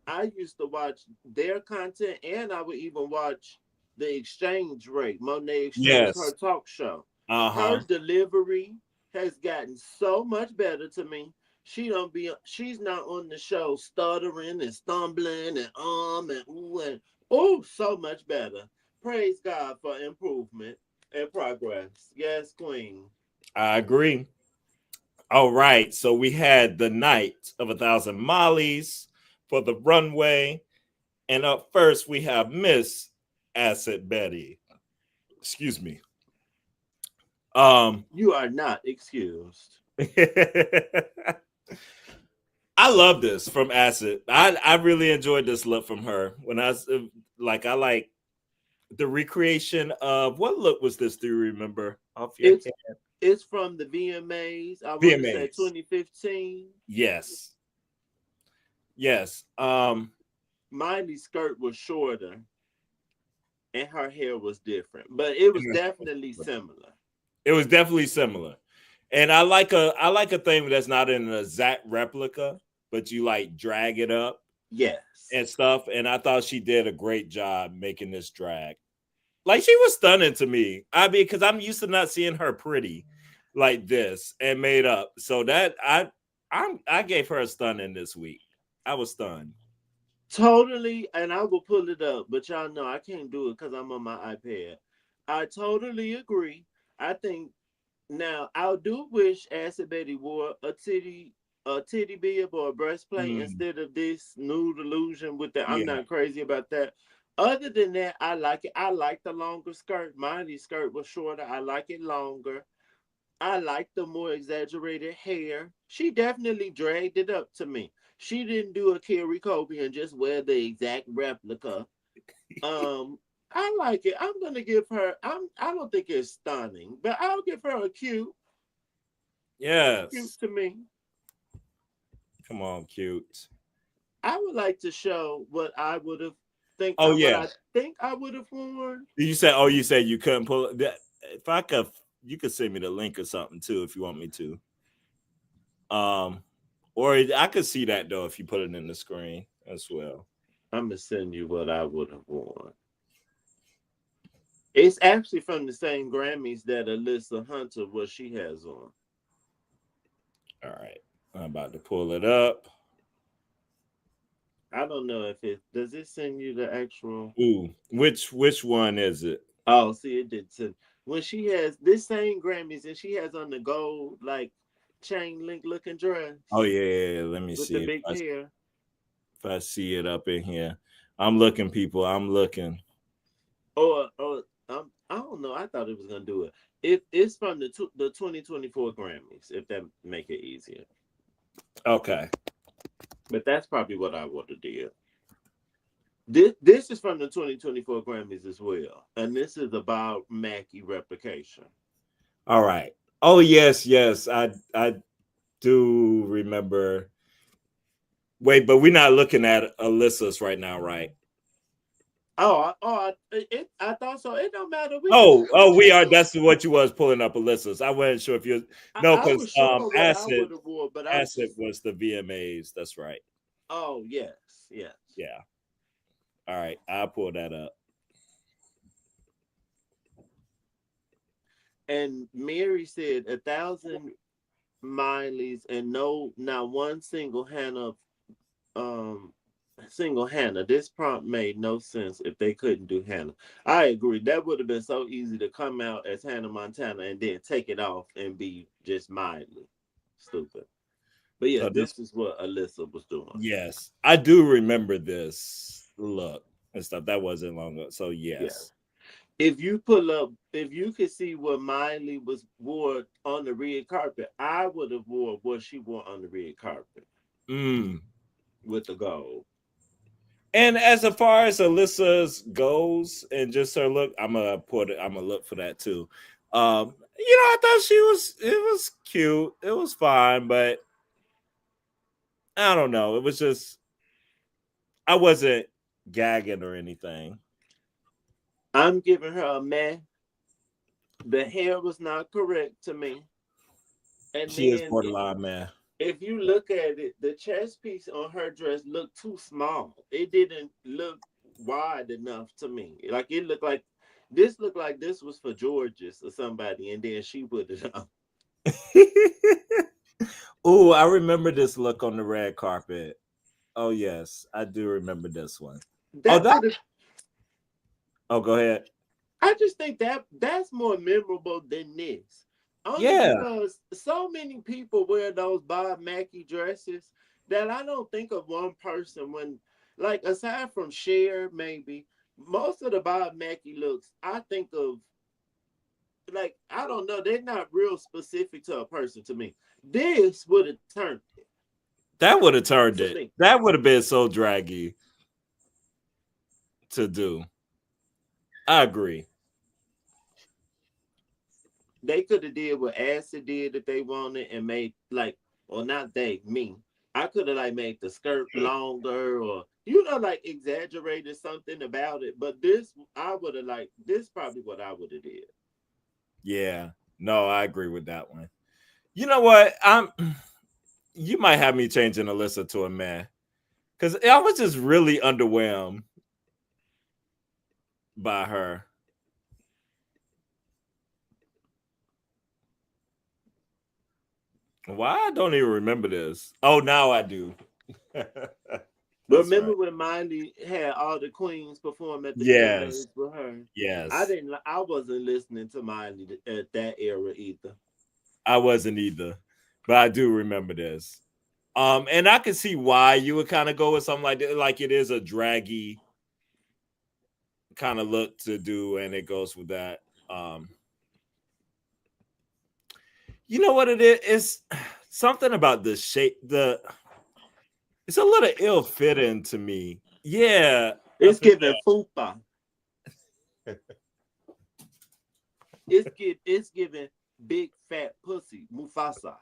I used to watch their content and I would even watch the Exchange Rate, Monet Exchange, her Yes. talk show. Her Uh-huh. delivery has gotten so much better to me. She's not on the show stuttering and stumbling and and ooh and oh so much better. Praise God for improvement and progress. Yes, Queen. I agree. All right. So we had the night of 1,000 Mollies for the runway. And up first, we have Miss Acid Betty. Excuse me. You are not excused. I love this from Acid. I really enjoyed this look from her. When I like the recreation of what look was this? Do you remember off your It's head? it's from the VMAs. I want to say VMAs. 2015. Yes. Yes. Miley's skirt was shorter and her hair was different, but it was definitely similar. It was definitely similar. And I like a thing that's not an exact replica, but you like drag it up Yes. and stuff. And I thought she did a great job making this drag. Like she was stunning to me. I mean, because I'm used to not seeing her pretty like this and made up. So that I gave her a stunning this week. I was stunned. Totally, and I will pull it up, but y'all know I can't do it because I'm on my iPad. I totally agree. I think now I do wish Acid Betty wore a titty bib or a breastplate Mm, instead of this nude illusion with the I'm yeah. not crazy about that. Other than that, I like it. I like the longer skirt. Miley's skirt was shorter. I like it longer. I like the more exaggerated hair. She definitely dragged it up to me. She didn't do a Carrie Kobe and just wear the exact replica. Um, I like it. I'm gonna give her. I don't think it's stunning, but I'll give her a cute. Cute Yes. to me. Come on, cute. I would like to show what I would have Oh what yeah. I think I would have worn. You said you couldn't pull it. If I could, you could send me the link or something too if you want me to. Um, or I could see that though if you put it in the screen as well. I'm gonna send you what I would have worn. It's actually from the same Grammys that Alyssa Hunter what she has on. All right, I'm about to pull it up. I don't know if it does it send you the actual. Ooh, which one is it? Oh, see, it did send when she has this same Grammys and she has on the gold like chain link looking dress Oh yeah. Let me with the see big hair. if I see it up in here. I'm looking, people. I'm looking. Or I don't know. I thought it was gonna do it. It's from the 2024 Grammys. If that make it easier, Okay. but that's probably what I would have did. This is from the 2024 Grammys as well, and this is about Mackie replication. All right. Oh yes. I do remember. Wait, but we're not looking at Alyssa's right now, right? I thought so. It don't matter. We can Oh, we just are. do. That's what you was pulling up Alyssa's. I wasn't sure if you no, I because was sure what I acid would have wore, but I'm acid just. was the VMAs. That's right. Oh yes, yes. Yeah. All right. I'll pull that up. And Mary said 1,000 Miley's and no, not one um single Hannah. This prompt made no sense if they couldn't do Hannah. I agree. That would have been so easy to come out as Hannah Montana and then take it off and be just Miley. Stupid. But yeah, So this this is what Alyssa was doing. yes. I do remember this look and stuff. That wasn't long ago. So Yeah. yes. If you pull up, if you could see what Miley was wore on the red carpet, I would have wore what she wore on the red carpet Mm. with the gold. And as far as Alyssa's goes and just her look, I'm gonna look for that too. I thought it was cute. It was fine, but I don't know. It was just I wasn't gagging or anything. I'm giving her a meh. The hair was not correct to me. And She is then borderline, man. if you look at it, the chest piece on her dress looked too small. It didn't look wide enough to me. Like it looked like this was for Georges or somebody, and then she put it on. Oh, I remember this look on the red carpet. Oh yes, I do remember this one. Oh, That that. would have. Oh, go ahead. I just think that's more memorable than this. Only Yeah, because so many people wear those Bob Mackie dresses that I don't think of one person when, like, aside from Cher, maybe most of the Bob Mackie looks, I think of like I don't know, they're not real specific to a person to me. This would have turned it that would have turned to it. me. That would have been so draggy to do. I agree. They could have did what Acid did if they wanted and made like, or not they, me. I could have like made the skirt longer or like exaggerated something about it. But this, I would have like this probably what I would have did. Yeah. No, I agree with that one. You know what? You might have me changing Alyssa to a man. Because I was just really underwhelmed by her. Why I don't even remember this. Oh, now I do. That's Remember right. when Miley had all the queens perform at the Yes. VMAs with her? Yes. I wasn't listening to Miley at that era either. I wasn't either. But I do remember this. And I can see why you would kind of go with something like that. Like it is a draggy kind of look to do, and it goes with that. You know what it is? It's something about the shape. It's a little ill fitting to me. Yeah, It's giving fupa. It's giving big fat pussy Mufasa.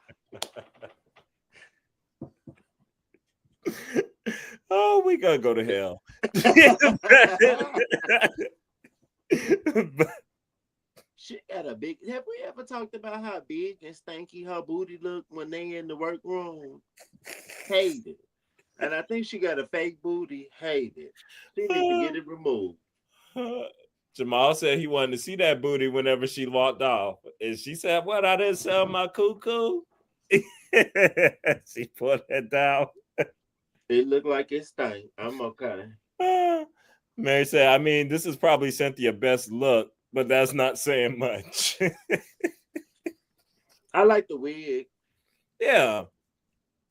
Oh, we gotta go to hell. She got a big. Have we ever talked about how big and stanky her booty looked when they in the workroom? Hate it. And I think she got a fake booty. Hate it. She need to get it removed. Jamal said he wanted to see that booty whenever she walked off. And she said, "What? I didn't sell my cuckoo." She put that down. It looked like it stank. I'm okay. Mary said, I mean, this is probably Cynthia's best look, but that's not saying much. I like the wig. Yeah.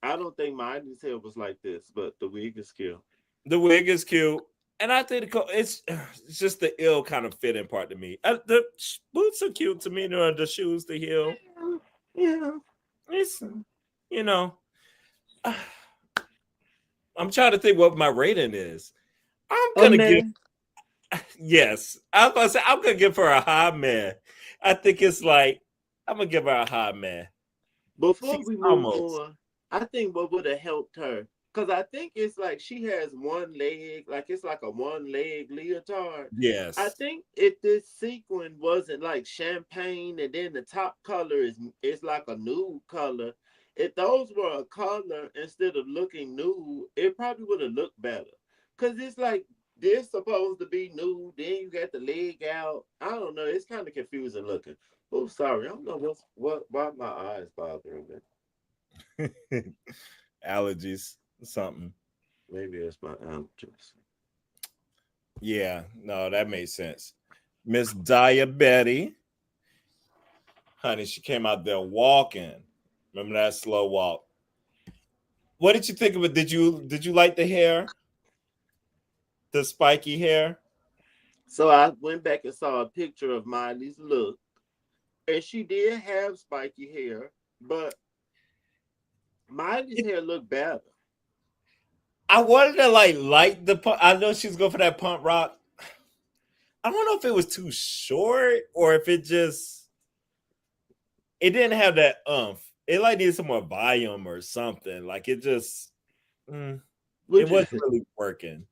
I don't think Miley's hair was like this, but the wig is cute. The wig is cute. And I think it's just the ill kind of fitting part to me. The boots are cute to me, the shoes, the heel. Yeah. It's, you know, I'm trying to think what my rating is. I'm going to give, yes, I was going to say, I'm going to give her a high man. I think it's like, I'm going to give her a high man. Before we move on, I think what would have helped her, because I think it's like she has one leg, like it's like a one leg leotard. Yes. I think if this sequin wasn't like champagne and then the top color is like a nude color, if those were a color instead of looking nude, it probably would have looked better. Because it's like this supposed to be nude, then you got the leg out. I don't know. It's kind of confusing looking. Oh, sorry. I don't know why my eyes bothering me. Allergies, something. Maybe it's my allergies. Yeah, no, that made sense. Miss Diabetes, honey, she came out there walking. Remember that slow walk? What did you think of it? Did you like the hair? The spiky hair? So I went back and saw a picture of Miley's look, and she did have spiky hair, but Miley's hair looked better. I wanted to like the pump. I know she's going for that pump rock. I don't know if it was too short or if it didn't have that umph. It like needed some more volume or something. Like it just it wasn't really working.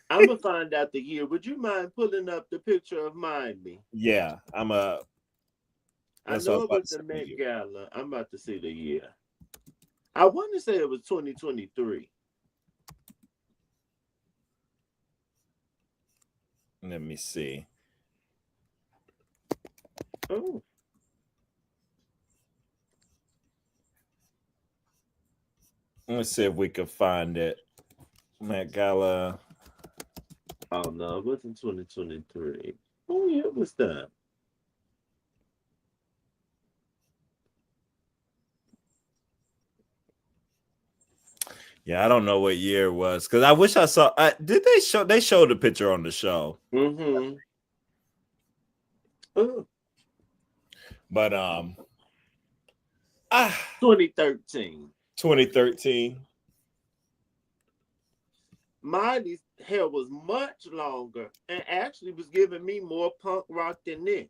I'm gonna find out the year. Would you mind pulling up the picture of Miley? Yeah, I know it was the Met Gala. I'm about to see the year. I want to say it was 2023. Let me see. Oh. Let's see if we can find it. Met Gala. Oh no, it wasn't 2023. Oh yeah, it was that. Yeah, I don't know what year it was because I wish I saw. Did they show? They showed the picture on the show. Mm-hmm. Oh. But 2013. 2013. Miley's hair was much longer and actually was giving me more punk rock than this.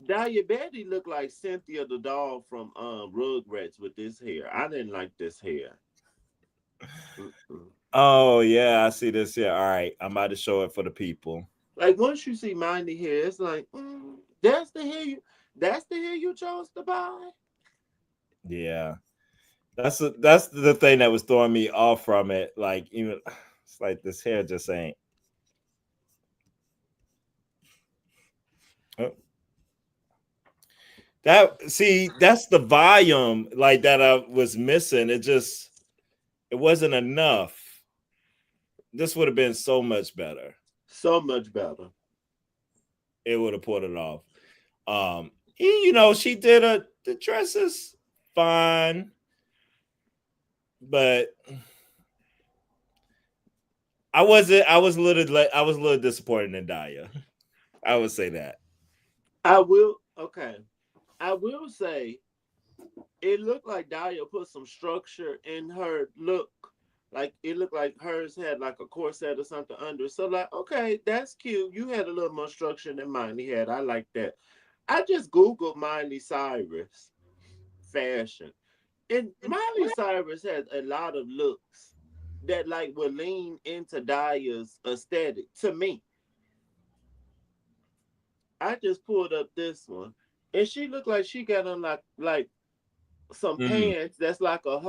Diabetes looked like Cynthia the doll from Rugrats with this hair. I didn't like this hair. Oh yeah, I see this here. All right, I'm about to show it for the people. Like once you see Miley hair, it's like that's the hair you chose to buy. Yeah, that's the thing that was throwing me off from it. Like even It's like this hair just ain't. Oh. That's the volume like that I was missing. It wasn't enough. This would have been so much better. So much better. It would have put it off. She did the dresses fine, but I was a little disappointed in Daya. I would say that. I will say it looked like Dahlia put some structure in her look. Like it looked like hers had like a corset or something under. So like, okay, that's cute. You had a little more structure than Miley had. I like that. I just Googled Miley Cyrus fashion. And Miley Cyrus has a lot of looks that like would lean into Dahlia's aesthetic to me. I just pulled up this one. And she looked like she got on like some pants that's like a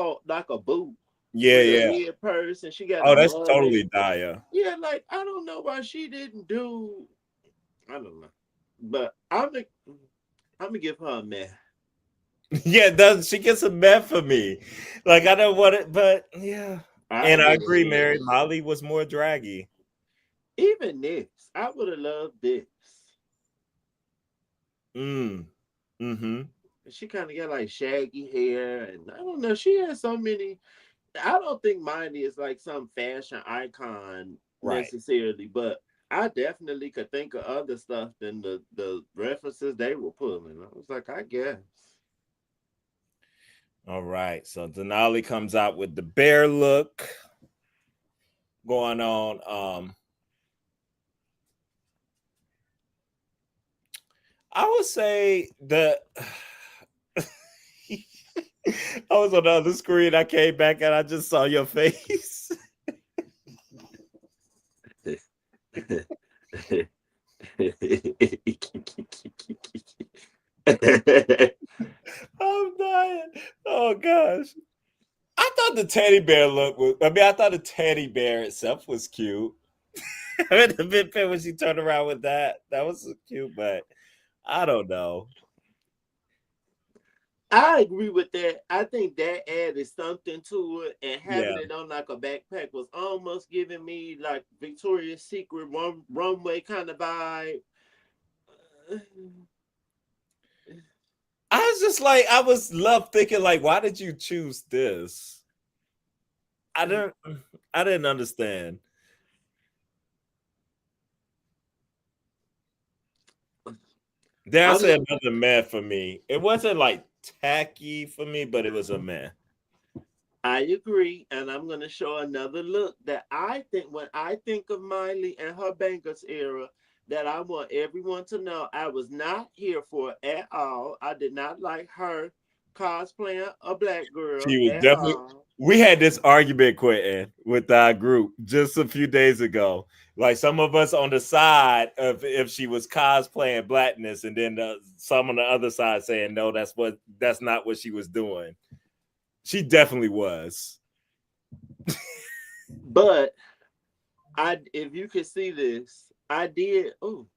boot Yeah, with a yeah. head purse, and she got Oh, a that's mullet. totally Daya. Yeah, like I don't know why she didn't do. I don't know, but I'm gonna give her a meh. Yeah, she gets a meh for me. Like I don't want it, but yeah. And I agree, Mary. Molly was more draggy. Even this, I would have loved this. Mm-hmm. She kind of got like shaggy hair, and I don't know. She has so many. I don't think Miley is like some fashion icon necessarily, but I definitely could think of other stuff than the references they were pulling. I was like, I guess. All right, so Denali comes out with the bear look going on. I would say that I was on the other screen. I came back and I just saw your face. I'm dying. Oh gosh. I thought the teddy bear look I thought the teddy bear itself was cute. The bit when she turned around with that was cute, but I don't know. I agree with that. I think that added something to it, and having it on like a backpack was almost giving me like Victoria's Secret runway kind of vibe. I was just like, I was left thinking, like, why did you choose this? I didn't understand. That's another meh for me. It wasn't like tacky for me, but it was a meh. I agree, and I'm gonna show another look that I think when I think of Miley and her Bangers era, that I want everyone to know I was not here for at all. I did not like her cosplaying a black girl. She was definitely. All. We had this argument, Quentin, with our group just a few days ago. Like some of us on the side of if she was cosplaying blackness, and then some on the other side saying no, that's not what she was doing. She definitely was. But if you could see this, I did. Oh,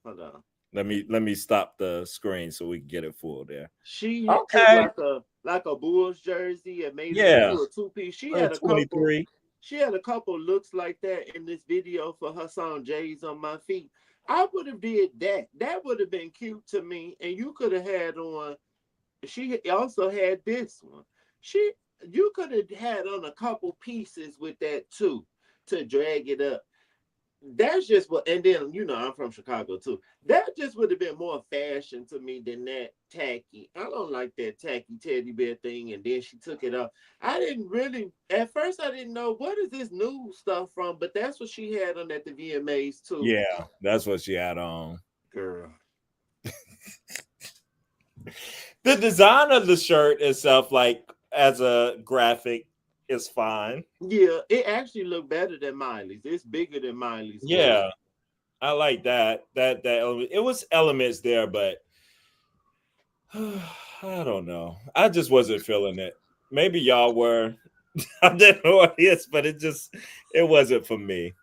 hold on. Let me stop the screen so we can get it full there. She took like a Bulls jersey and made it into a two-piece. She had a 23. She had a couple looks like that in this video for her song "J's on My Feet." I would have did that. That would have been cute to me. And you could have had on. She also had this one. You could have had on a couple pieces with that too to drag it up. That's just what, and then I'm from Chicago too. That just would have been more fashion to me than that tacky. I don't like that tacky teddy bear thing. And then she took it off. I didn't really, at first, I didn't know what is this new stuff from, but that's what she had on at the VMAs too. Yeah, that's what she had on. Girl. The design of the shirt itself, like as a graphic, is fine. Yeah, it actually looked better than Miley's. It's bigger than Miley's. Yeah, I like that. That element. It was elements there, but I don't know. I just wasn't feeling it. Maybe y'all were. I didn't know what it is, but it wasn't for me.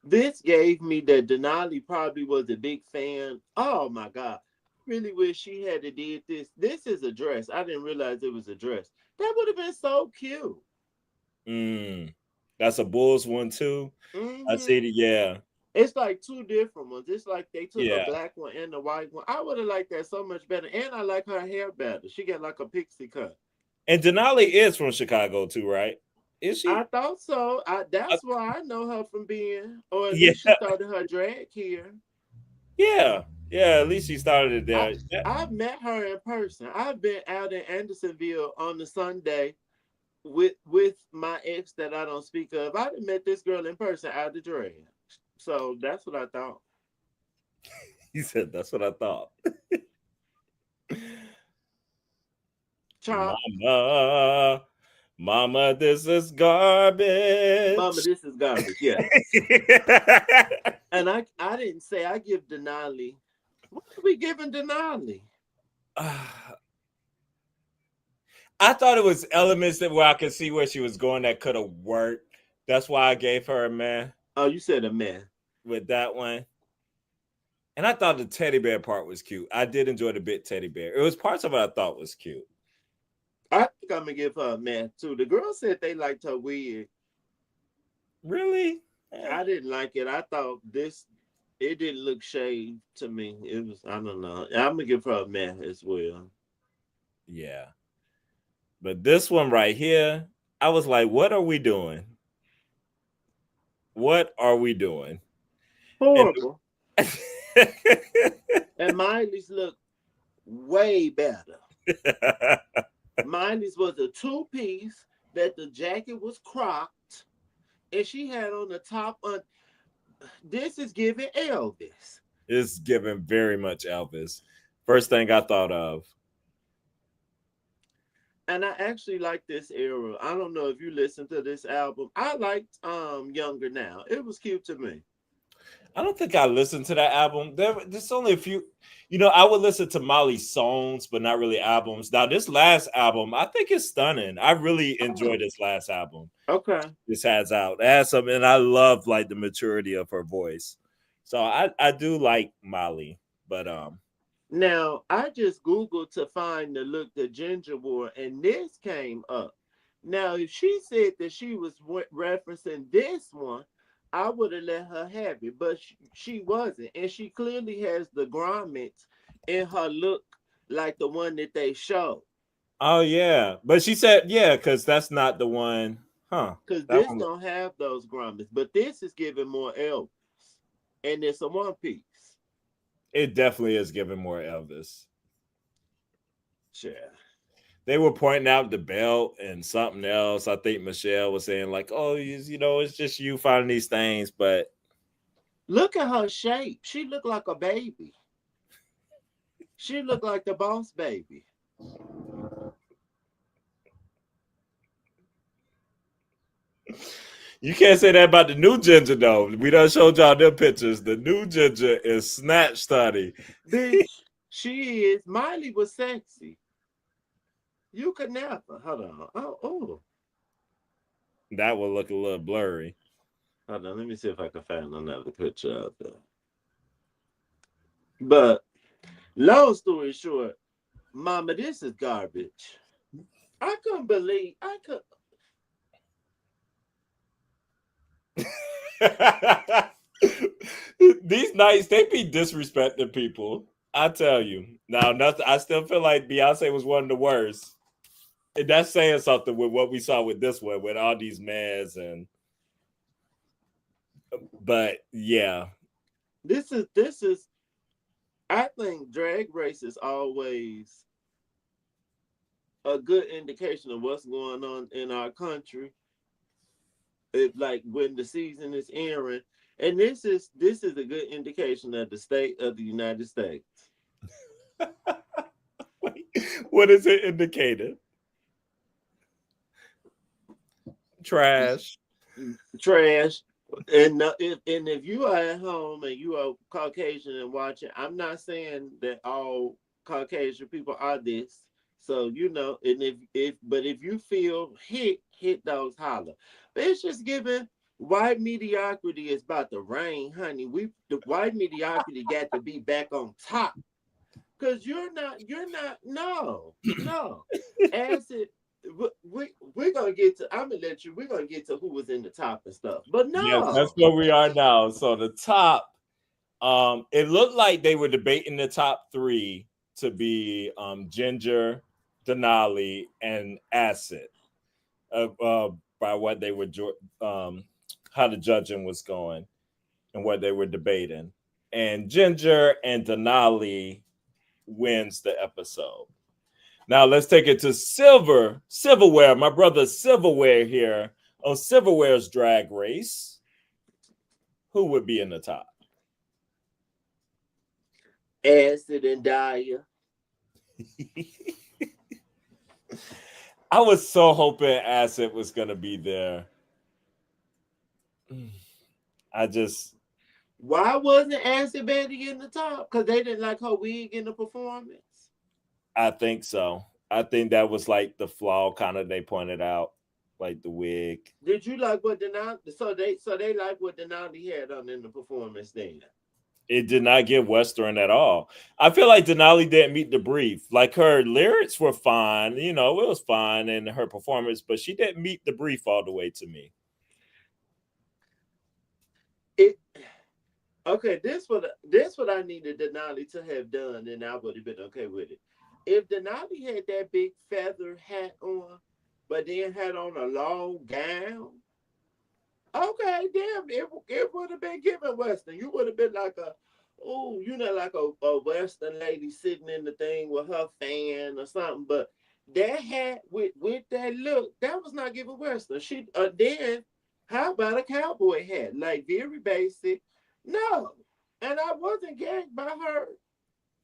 This gave me that Denali probably was a big fan. Oh my God. Really wish she had did this. This is a dress. I didn't realize it was a dress. That would have been so cute. That's a Bulls one too. I see Hmm. it. Yeah, It's like two different ones. It's like they took a yeah. black one and a white one. I would have liked that so much better. And I like her hair better. She got like a pixie cut. And Denali is from Chicago too, right? Is I she? thought so. Uh, That's why I know her from being, or at yeah, least she started her drag here. yeah, yeah. At least she started it I there. Yeah. I've met her in person. I've been out in Andersonville on the Sunday with my ex that I don't speak of. I done met this girl in person out the drag. So that's what I thought. He said that's what I thought. Chop, Mama, Mama, this is Mama, garbage. this is garbage. Yes. And I didn't say I give Denali. What are we giving Denali? I thought it was elements that where I could see where she was going that could have worked. That's why I gave her a man Oh, you said a man. with that one. And I thought the teddy bear part was cute. I did enjoy the bit teddy bear. It was parts of it I thought was cute. I think I'm gonna give her a man too. The girl said they liked her wig. Really? I didn't like it. I thought this it didn't look shaved to me. It was I don't know. I'm gonna give her a man as well. Yeah. But this one right here, I was like, what are we doing? What are we doing? And Horrible. And Miley's look way better. Miley's was a two-piece that the jacket was cropped and she had on the top on this is giving Elvis. it's giving very much Elvis. First thing I thought of. And I actually like this era. I don't know if you listen to this album. I liked Younger Now. It was cute to me. I don't think I listened to that album. There's only a few. I would listen to Molly's songs, but not really albums. Now, this last album, I think it's stunning. I really enjoyed Oh, this last album. okay. This has out. It has some, and I love like the maturity of her voice. So I do like Molly, but Now I just Googled to find the look that Ginger wore, and this came up. Now, if she said that she was referencing this one, I would have let her have it, but she wasn't, and she clearly has the grommets in her look like the one that they showed. oh yeah, but she said yeah, because that's not the one, huh? Because That this one, don't have those grommets, but this is giving more Elvis, and it's a one piece. it definitely is giving more Elvis. Sure. They were pointing out the belt and something else. I think Michelle was saying like, "Oh, it's just you finding these things." But Look at her shape. She looked like a baby. She looked like the boss baby. you can't say that about the new Ginger though. We done showed y'all them pictures. The new Ginger is snatch study. Bitch, she is. Miley was sexy. You could never. Hold on. Oh. That will look a little blurry. Hold on. Let me see if I can find another picture of her. But long story short, Mama, this is garbage. I couldn't believe I could. These nights they be disrespecting people. I tell you. Now, nothing. I still feel like Beyonce was one of the worst. And that's saying something with what we saw with this one, with all these mans and. But yeah, This is. I think Drag Race is always a good indication of what's going on in our country. It, like when the season is airing, and this is a good indication of the state of the United States. what is it indicated? Trash. Trash. And if you are at home and you are Caucasian and watching, I'm not saying that all Caucasian people are this. So and if you feel hit those holler. But it's just giving white mediocrity is about to reign, honey. The white mediocrity got to be back on top. Cause you're not, no. Acid, we're gonna get to. I'm gonna let you. We're gonna get to who was in the top and stuff. But Yes, that's no, where we are now. So the top, it looked like they were debating the top three to be Ginger, Denali, and Acid. By what they were, how the judging was going, and what they were debating, and Ginger and Denali wins the episode. Now let's take it to silverware. My brother Silverware here on Silverware's Drag Race. Who would be in the top? Acid and Daya. I was so hoping Acid was gonna be there. Why wasn't Acid Betty in the top? Because they didn't like her wig in the performance. I think so. I think that was like the flaw, kind of they pointed out, like the wig. Did you like what Denali? So they like what Denali had on in the performance then. It did not get Western at all. I feel like Denali didn't meet the brief. Like her lyrics were fine, it was fine in her performance, but she didn't meet the brief all the way to me. Okay, this what I needed Denali to have done, and I would have been okay with it. If Denali had that big feather hat on, but then had on a long gown, okay, damn, it would have been given Western. You would have been like like a Western lady sitting in the thing with her fan or something. But that hat with that look, that was not giving Western. She then how about a cowboy hat? Like very basic. No. And I wasn't gagged by her.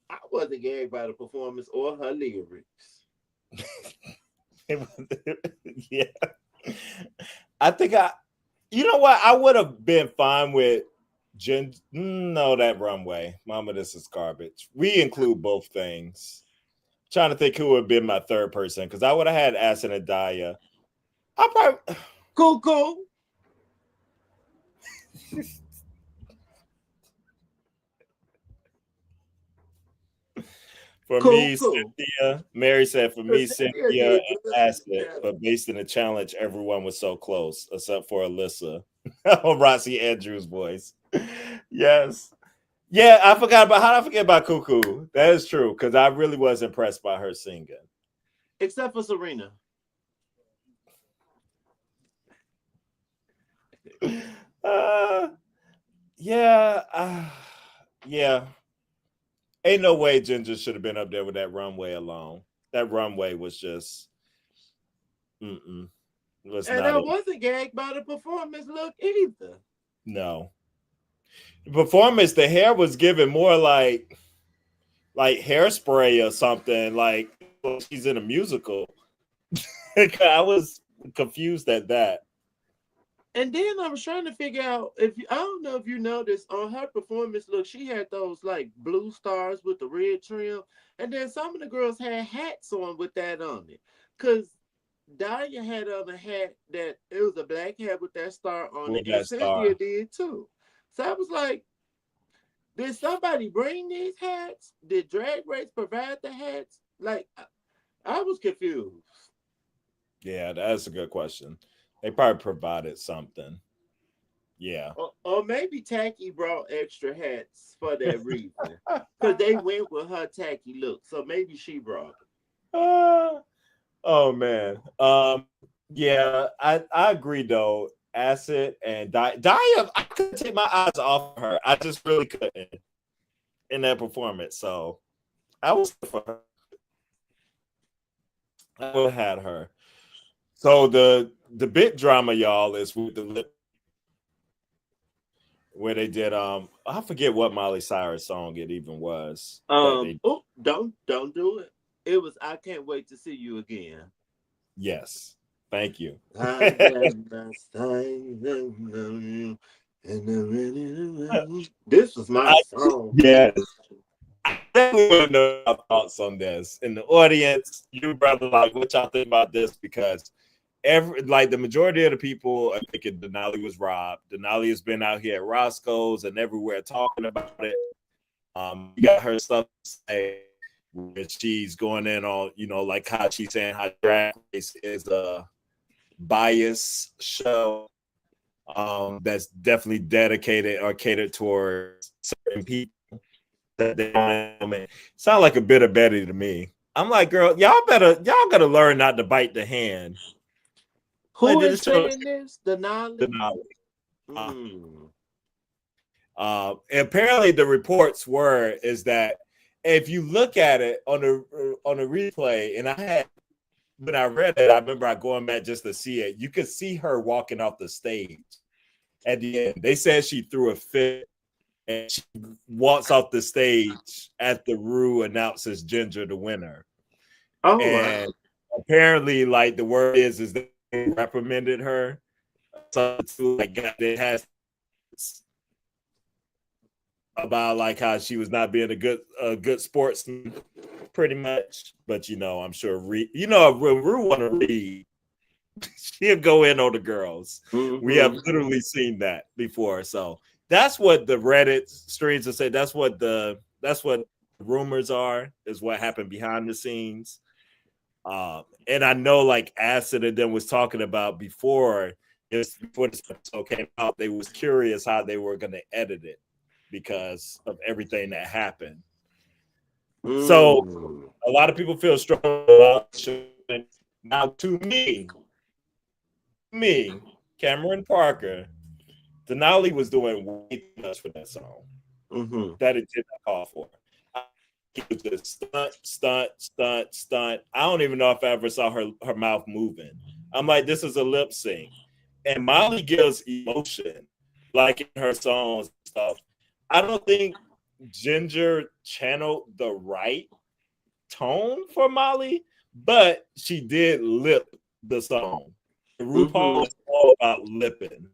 I wasn't gagged by the performance or her lyrics. Yeah. I think you know what? I would have been fine with that runway. Mama, this is garbage. We include both things. Trying to think who would have been my third person, because I would have had Acid and Daya. I probably Cool. For me, Cynthia. Mary said, for me, Cynthia and Acid, but based on the challenge, everyone was so close, except for Alyssa. Rossi Andrews' voice. Yes. Yeah, how did I forget about Cuckoo? That is true, because I really was impressed by her singing. Except for Serena. Yeah. Ain't no way Ginger should have been up there with that runway alone. That runway was just And I wasn't gagged by the performance look either. No. The performance, the hair was given more like Hairspray or something, like she's in a musical. I was confused at that. And then I was trying to figure out I don't know if you noticed on her performance look, she had those like blue stars with the red trim, and then some of the girls had hats on with that on it. Cause Daya had on a hat that it was a black hat with that star on it, and Cynthia did too. So I was like, did somebody bring these hats? Did Drag Race provide the hats? Like, I was confused. Yeah, that's a good question. They probably provided something. Yeah. Or maybe Tacky brought extra hats for that reason. Because they went with her tacky look. So maybe she brought it. Oh, man. Yeah, I agree, though. Acid and Daya, I couldn't take my eyes off of her. I just really couldn't in that performance. So I was for her. I would have had her. So the bit drama, y'all, is with the lip where they did I forget what Miley Cyrus song it even was. Don't do it. It was I Can't Wait to See You Again. Yes. Thank you. This was my song. Yes. definitely want to know your thoughts on this. In the audience, you brother, like what y'all think about this? Because the majority of the people are thinking Denali was robbed. Denali has been out here at Roscoe's and everywhere talking about it. You got her stuff to say where she's going in on, like how she's saying how Drag Race is a bias show that's definitely dedicated or catered towards certain people. That they don't sound like a bit of Betty to me. I'm like, girl, y'all gotta learn not to bite the hand. Who is saying this? Denali? Apparently the reports is that if you look at it on a replay, and when I read it, I remember going back just to see it. You could see her walking off the stage at the end. They said she threw a fit and she walks off the stage after Ru announces Ginger the winner. Oh, and wow. Apparently, like the word is that they reprimanded her. So like it has about like how she was not being a good sportsman, pretty much. But I'm sure when Ru want to read, she'll go in on the girls. Mm-hmm. We have literally seen that before. So that's what the Reddit streams have said. That's what rumors are, is what happened behind the scenes. And I know like Acid and them was talking about before this episode came out, they was curious how they were going to edit it because of everything that happened. So a lot of people feel strong about it. Now to me, Cameron Parker, Denali was doing way too much for that song that it did not call for. It was just stunt. I don't even know if I ever saw her mouth moving. I'm like, this is a lip sync. And Molly gives emotion, like in her songs and stuff. I don't think Ginger channeled the right tone for Molly, but she did lip the song. RuPaul is all about lipping.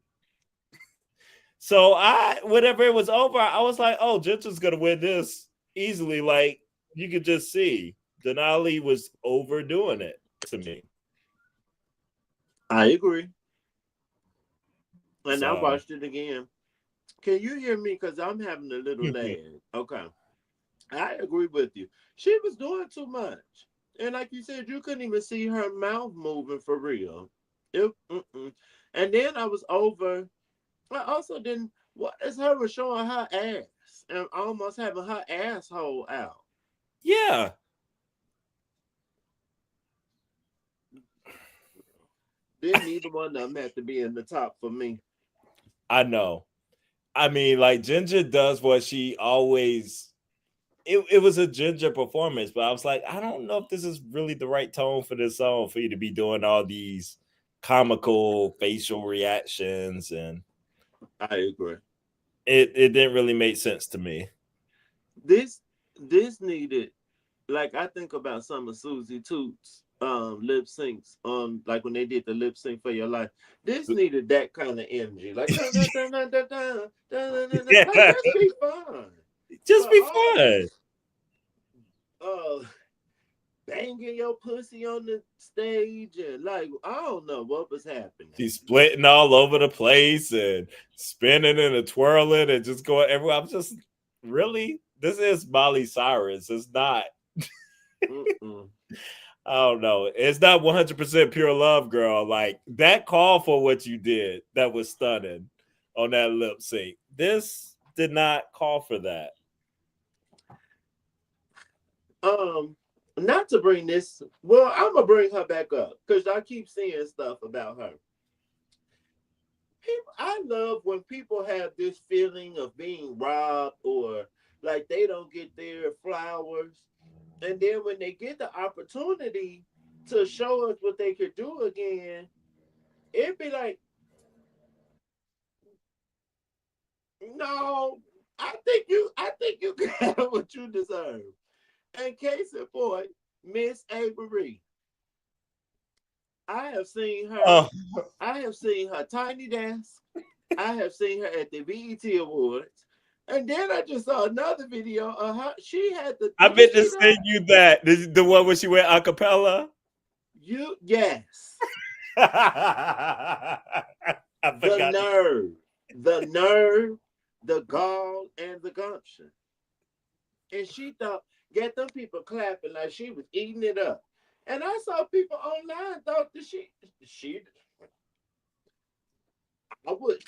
So whenever it was over, I was like, oh, Ginger's gonna win this easily. Like you could just see Denali was overdoing it to me. I agree. And I watched it again. Can you hear me? Because I'm having a little lag. Okay. I agree with you. She was doing too much. And like you said, you couldn't even see her mouth moving for real. And then I was over. I also didn't. What is her showing her ass and almost having her asshole out? Yeah. Then neither one of them had to be in the top for me. I know. I mean, like Ginger does what she always. It was a Ginger performance, but I was like, I don't know if this is really the right tone for this song for you to be doing all these comical facial reactions, and I agree. It didn't really make sense to me. This needed, like I think about some of Susie Toots lip syncs like when they did the lip sync for Your Life. This needed that kind of energy. Like just be fun. Just be fun. Banging your pussy on the stage and like I don't know what was happening. She's splitting all over the place and spinning and twirling and just going everywhere. I'm just really, this is Miley Cyrus. It's not. I don't know. It's not 100% pure love, girl. Like that call for what you did, that was stunning on that lip sync. This did not call for that. Not to bring this. Well, I'm gonna bring her back up because I keep seeing stuff about her. I love when people have this feeling of being robbed or like they don't get their flowers. And then when they get the opportunity to show us what they could do again, it'd be like, no, I think you got what you deserve. And case in point, Miss Avery. I have seen her. I have seen her tiny desk. I have seen her at the BET Awards. And then I just saw another video of her. She had the. I Did you meant to see that? send you that. The one where she went a cappella. Yes. I The forgot. nerve, the gall, and the gumption. And she thought, get them people clapping like she was eating it up. And I saw people online thought that she, I would,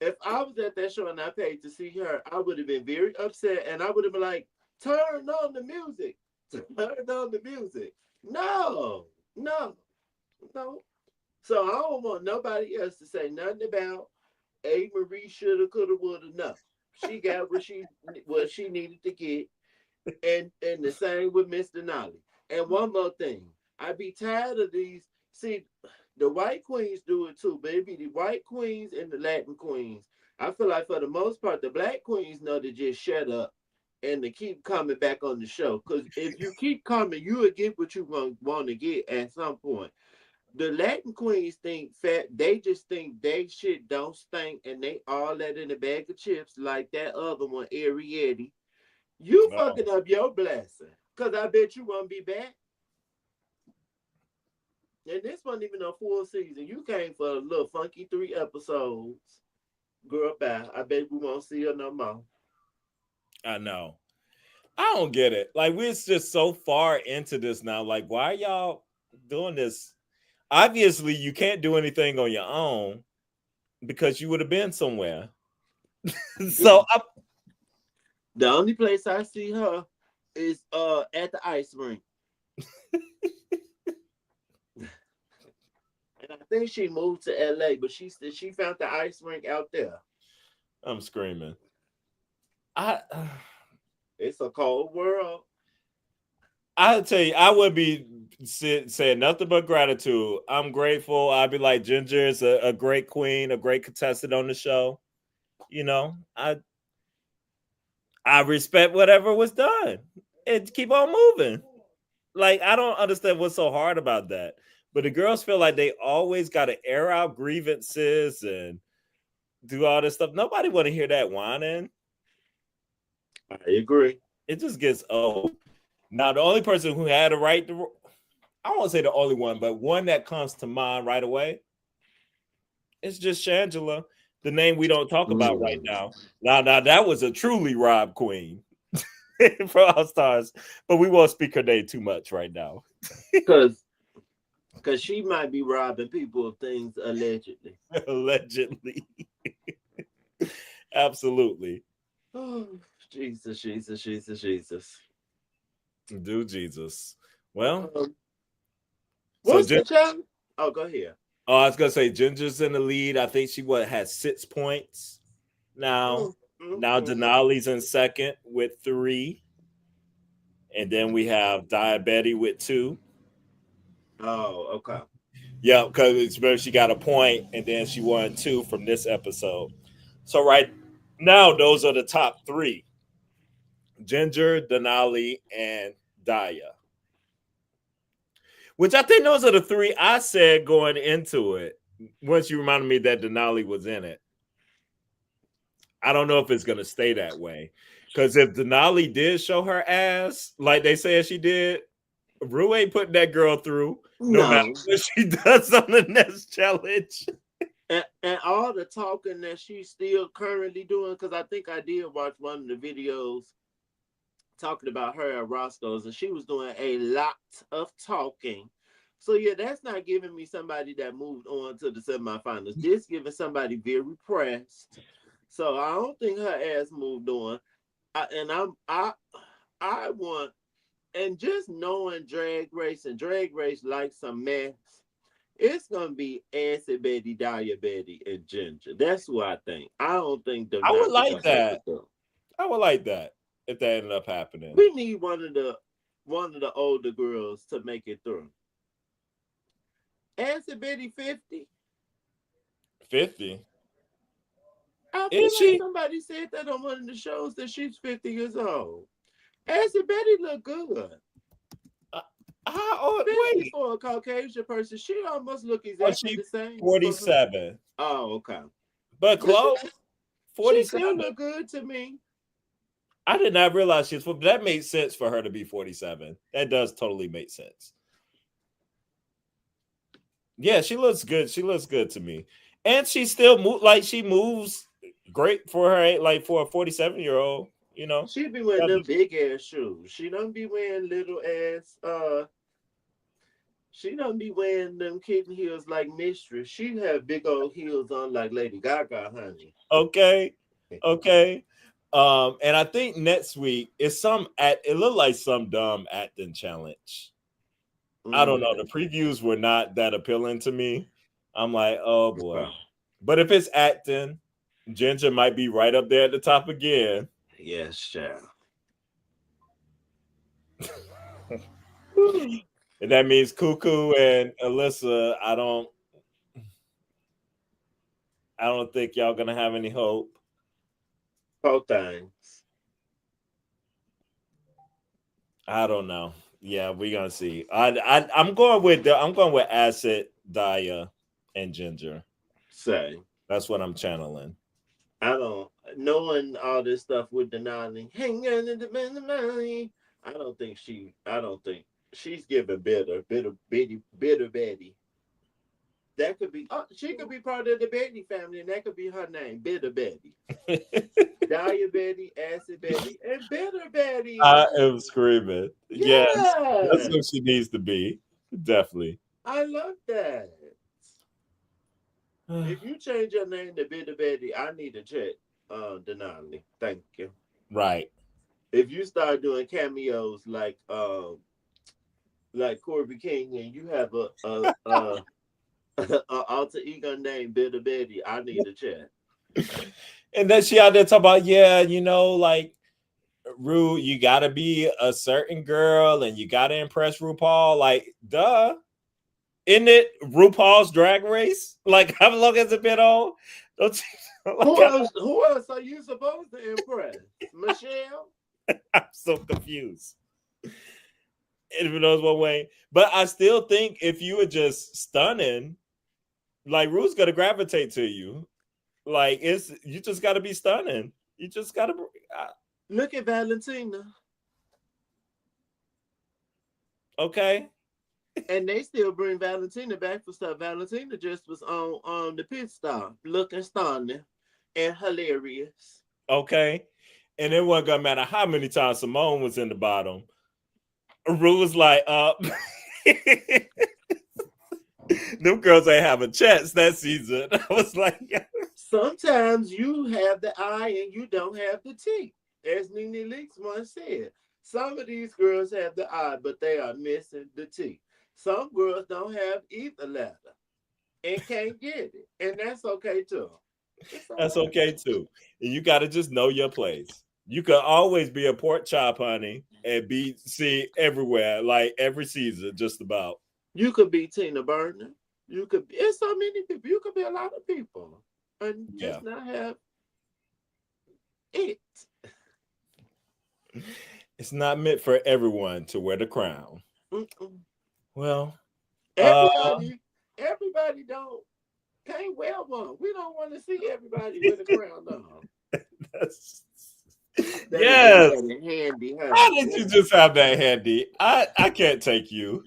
if I was at that show and I paid to see her, I would have been very upset and I would have been like, turn on the music. Turn on the music. No, no, no. So I don't want nobody else to say nothing about A. Marie shoulda, coulda, woulda. No. She got what she needed to get. And the same with Mr. Nolly. And one more thing. I be tired of these. See, the white queens do it too, but it be the white queens and the Latin queens. I feel like for the most part, the black queens know to just shut up and to keep coming back on the show. Because if you keep coming, you will get what you want to get at some point. The Latin queens think fat, they just think they shit don't stink and they all that in a bag of chips like that other one, Ariette. You No. fucking up your blessing. Cause I bet you won't be back. And this wasn't even a full season. You came for a little funky 3 episodes. Girl, bye. I bet we won't see her no more. I know. I don't get it. Like, we're just so far into this now. Like, why are y'all doing this? Obviously, you can't do anything on your own because you would have been somewhere. So the only place I see her is at the ice rink. And I think she moved to LA, but she found the ice rink out there. I'm screaming. It's a cold world. I'll tell you, I would be saying nothing but gratitude. I'm grateful. I'd be like, Ginger is a great queen, a great contestant on the show. You know, I respect whatever was done and keep on moving. Like, I don't understand what's so hard about that. But the girls feel like they always got to air out grievances and do all this stuff. Nobody want to hear that whining. I agree. It just gets old. Now, the only person who had a right to, I won't say the only one, but one that comes to mind right away, it's just Shangela, the name we don't talk about right now. Now, that was a truly Rob queen for All Stars, but we won't speak her name too much right now. Because she might be robbing people of things allegedly. Allegedly. Absolutely. Oh, Jesus. Do Jesus. Well, what's the challenge? Oh, go ahead. Oh, I was gonna say Ginger's in the lead. I think she has 6 points now. Now Denali's in second with 3, and then we have Diabetes with 2. Oh, okay. Yeah, because she got a point, and then she won 2 from this episode. So right now, those are the top 3: Ginger, Denali, and Daya. Which I think those are the 3 I said going into it. Once you reminded me that Denali was in it. I don't know if it's going to stay that way. Because if Denali did show her ass, like they said she did, Rue ain't putting that girl through no matter what she does on the next challenge. And all the talking that she's still currently doing, because I think I did watch one of the videos talking about her at Roscoe's, and she was doing a lot of talking. So yeah, that's not giving me somebody that moved on to the semifinals. This giving somebody very pressed. So I don't think her ass moved on. I want, and just knowing Drag Race and Drag Race like some mess, it's gonna be Acid Betty, Diabetes, and Ginger. That's what I think. I don't think I would like that. I would like that if that ended up happening. We need one of the older girls to make it through. Acid Betty 50. 50. I feel like somebody said that on one of the shows that she's 50 years old. Acid Betty look good. How old? Wait, for a Caucasian person, she almost look exactly the same. 47. Oh, okay. But close. She still 47. look good to me. I did not realize she was. That made sense for her to be 47. That does totally make sense. Yeah, she looks good. She looks good to me, and she still she moves great for her. Like for a 47-year-old, you know. She be wearing them big ass shoes. She don't be wearing little ass. She don't be wearing them kitten heels like Mistress. She have big old heels on like Lady Gaga, honey. Okay, okay. And I think next week is it looked like some dumb acting challenge. I don't know. The previews were not that appealing to me. I'm like, oh boy. But if it's acting, Ginger might be right up there at the top again. Yes, child. And that means Cuckoo and Alyssa. I don't think y'all gonna have any hope. Both things. I don't know. Yeah, we're gonna see. I'm going with Acid, Daya, and Ginger. Say. That's what I'm channeling. I don't knowing all this stuff with Denali. Hang on in the money. I don't think she's giving bitter Betty. That could be she could be part of the Betty family, and that could be her name, Bitter Betty. Dahlia Betty, Acid Betty, and Bitter Betty. I am screaming. Yes. That's what she needs to be. Definitely. I love that. If you change your name to Bitter Betty, I need to check Denali. Thank you. Right. If you start doing cameos like Corby King, and you have a alter ego named Bitter Betty, I need to check. And then she out there talking about, yeah, like Ru, you gotta be a certain girl and you gotta impress RuPaul. Like, duh. Isn't it RuPaul's Drag Race? Like, how long has it been on? Who else are you supposed to impress? Michelle? I'm so confused. If knows one way. But I still think if you were just stunning, like Ru's gonna gravitate to you. Like you just gotta be stunning. You just gotta look at Valentina. Okay. And they still bring Valentina back for stuff. Valentina just was on the pit stop, looking stunning and hilarious. Okay. And it wasn't gonna matter how many times Simone was in the bottom. Ru was like, them girls ain't have a chance that season. I was like, yeah. Sometimes you have the eye and you don't have the teeth. As Nene Leakes once said, some of these girls have the eye, but they are missing the teeth. Some girls don't have either letter and can't get it. And that's okay too. That's okay too. And you got to just know your place. You can always be a pork chop, honey, and be seen everywhere, like every season, just about. You could be Tina Burner. You could be, it's so many people. You could be a lot of people and just not have it. It's not meant for everyone to wear the crown. Mm-mm. Well, everybody can't wear one. We don't want to see everybody with a crown on. Yes. Handy, huh? How did you just have that handy? I can't take you.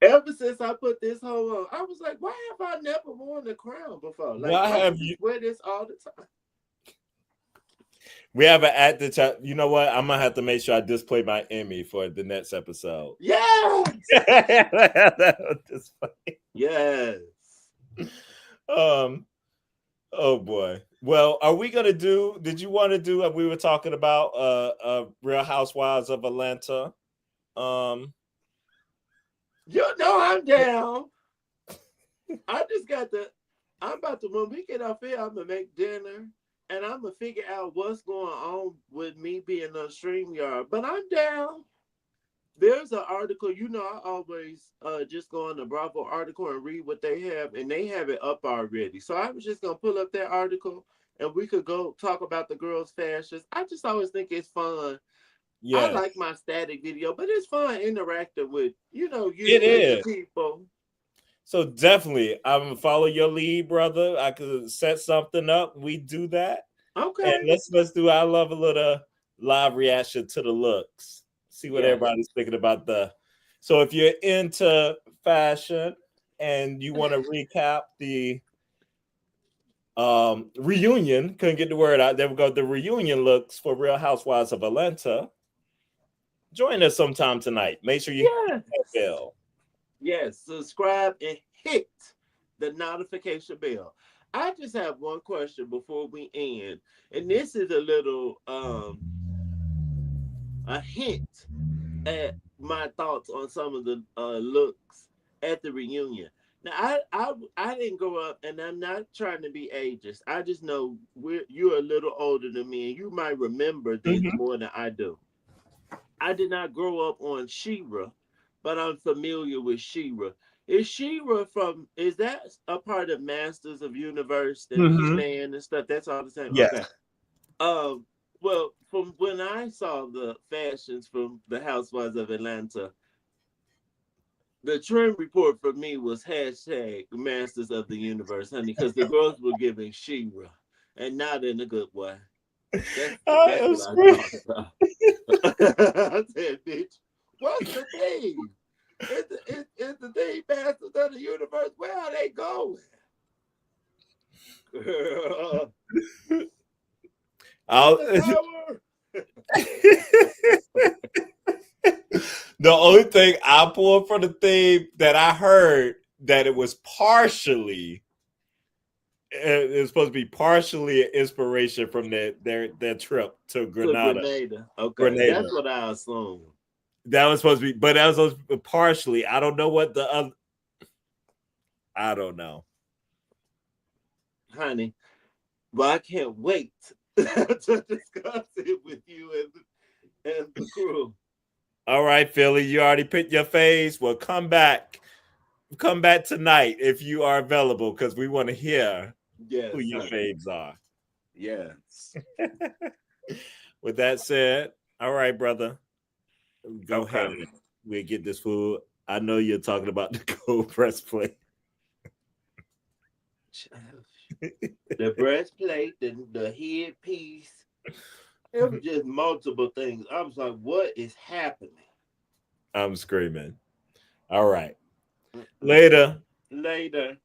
Ever since I put this whole on, I was like, why have I never worn a crown before? Like, why have you wear this all the time? We have an actor chat. You know what? I'm gonna have to make sure I display my Emmy for the next episode. Yes. That was just funny. Yes. Oh boy. Well, are we gonna do? Did you want to do? We were talking about Real Housewives of Atlanta. You know I'm down. I just got I'm about to, when we get off here, I'm gonna make dinner and I'm gonna figure out what's going on with me being on StreamYard. But I'm down. There's an article, I always just go on the Bravo article and read what they have, and they have it up already. So I was just gonna pull up that article and we could go talk about the girls' fashions. I just always think it's fun. Yeah, I like my static video, but it's fun interacting with, it is people. So definitely, I'm gonna follow your lead, brother. I could set something up. We do that, and Okay. let's do. I love a little live reaction to the looks. See what Yes. everybody's thinking about the. So if you're into fashion and you want to recap the reunion, couldn't get the word out. There we go. The reunion looks for Real Housewives of Atlanta. Join us sometime tonight. Make sure you hit Yes. that bell. Yes. Subscribe and hit the notification bell. I just have one question before we end, and this is a little a hint at my thoughts on some of the looks at the reunion. Now, I didn't grow up, and I'm not trying to be ageist. I just know you're a little older than me, and you might remember things Mhm. more than I do. I did not grow up on Shira, but I'm familiar with Shira. Is Shira from? Is that a part of Masters of Universe and He Mhm. Man and stuff? That's all the same. Yes. Okay. Um, well, from when I saw the fashions from the Housewives of Atlanta, the trend report for me was hashtag Masters of the Universe, honey, because the girls were giving She-Ra, and not in a good way. I That's am what I screaming. thought about. I said, bitch, what's the theme? Is the theme Masters of the Universe? Where are they going? Girl, in I'll, the tower. the only thing I pulled from the theme that I heard that it was partially, it was supposed to be partially an inspiration from their trip to To Grenada. Grenada. Okay, Grenada. that's what I assume. That was supposed to be, but that was supposed to be partially. I don't know what the other. I don't know. Honey, but I can't wait to discuss it with you and the crew. All right, Philly, you already picked your phase. Well, come back. Come back tonight if you are available because we want to hear who Yes, your honey. faves are. Yes. With that said, all right, brother, go ahead. Okay. We'll get this food. I know you're talking about the gold breastplate. The breastplate, the headpiece. It was just multiple things. I was like, what is happening? I'm screaming. All right. Mm-mm. Later. Later.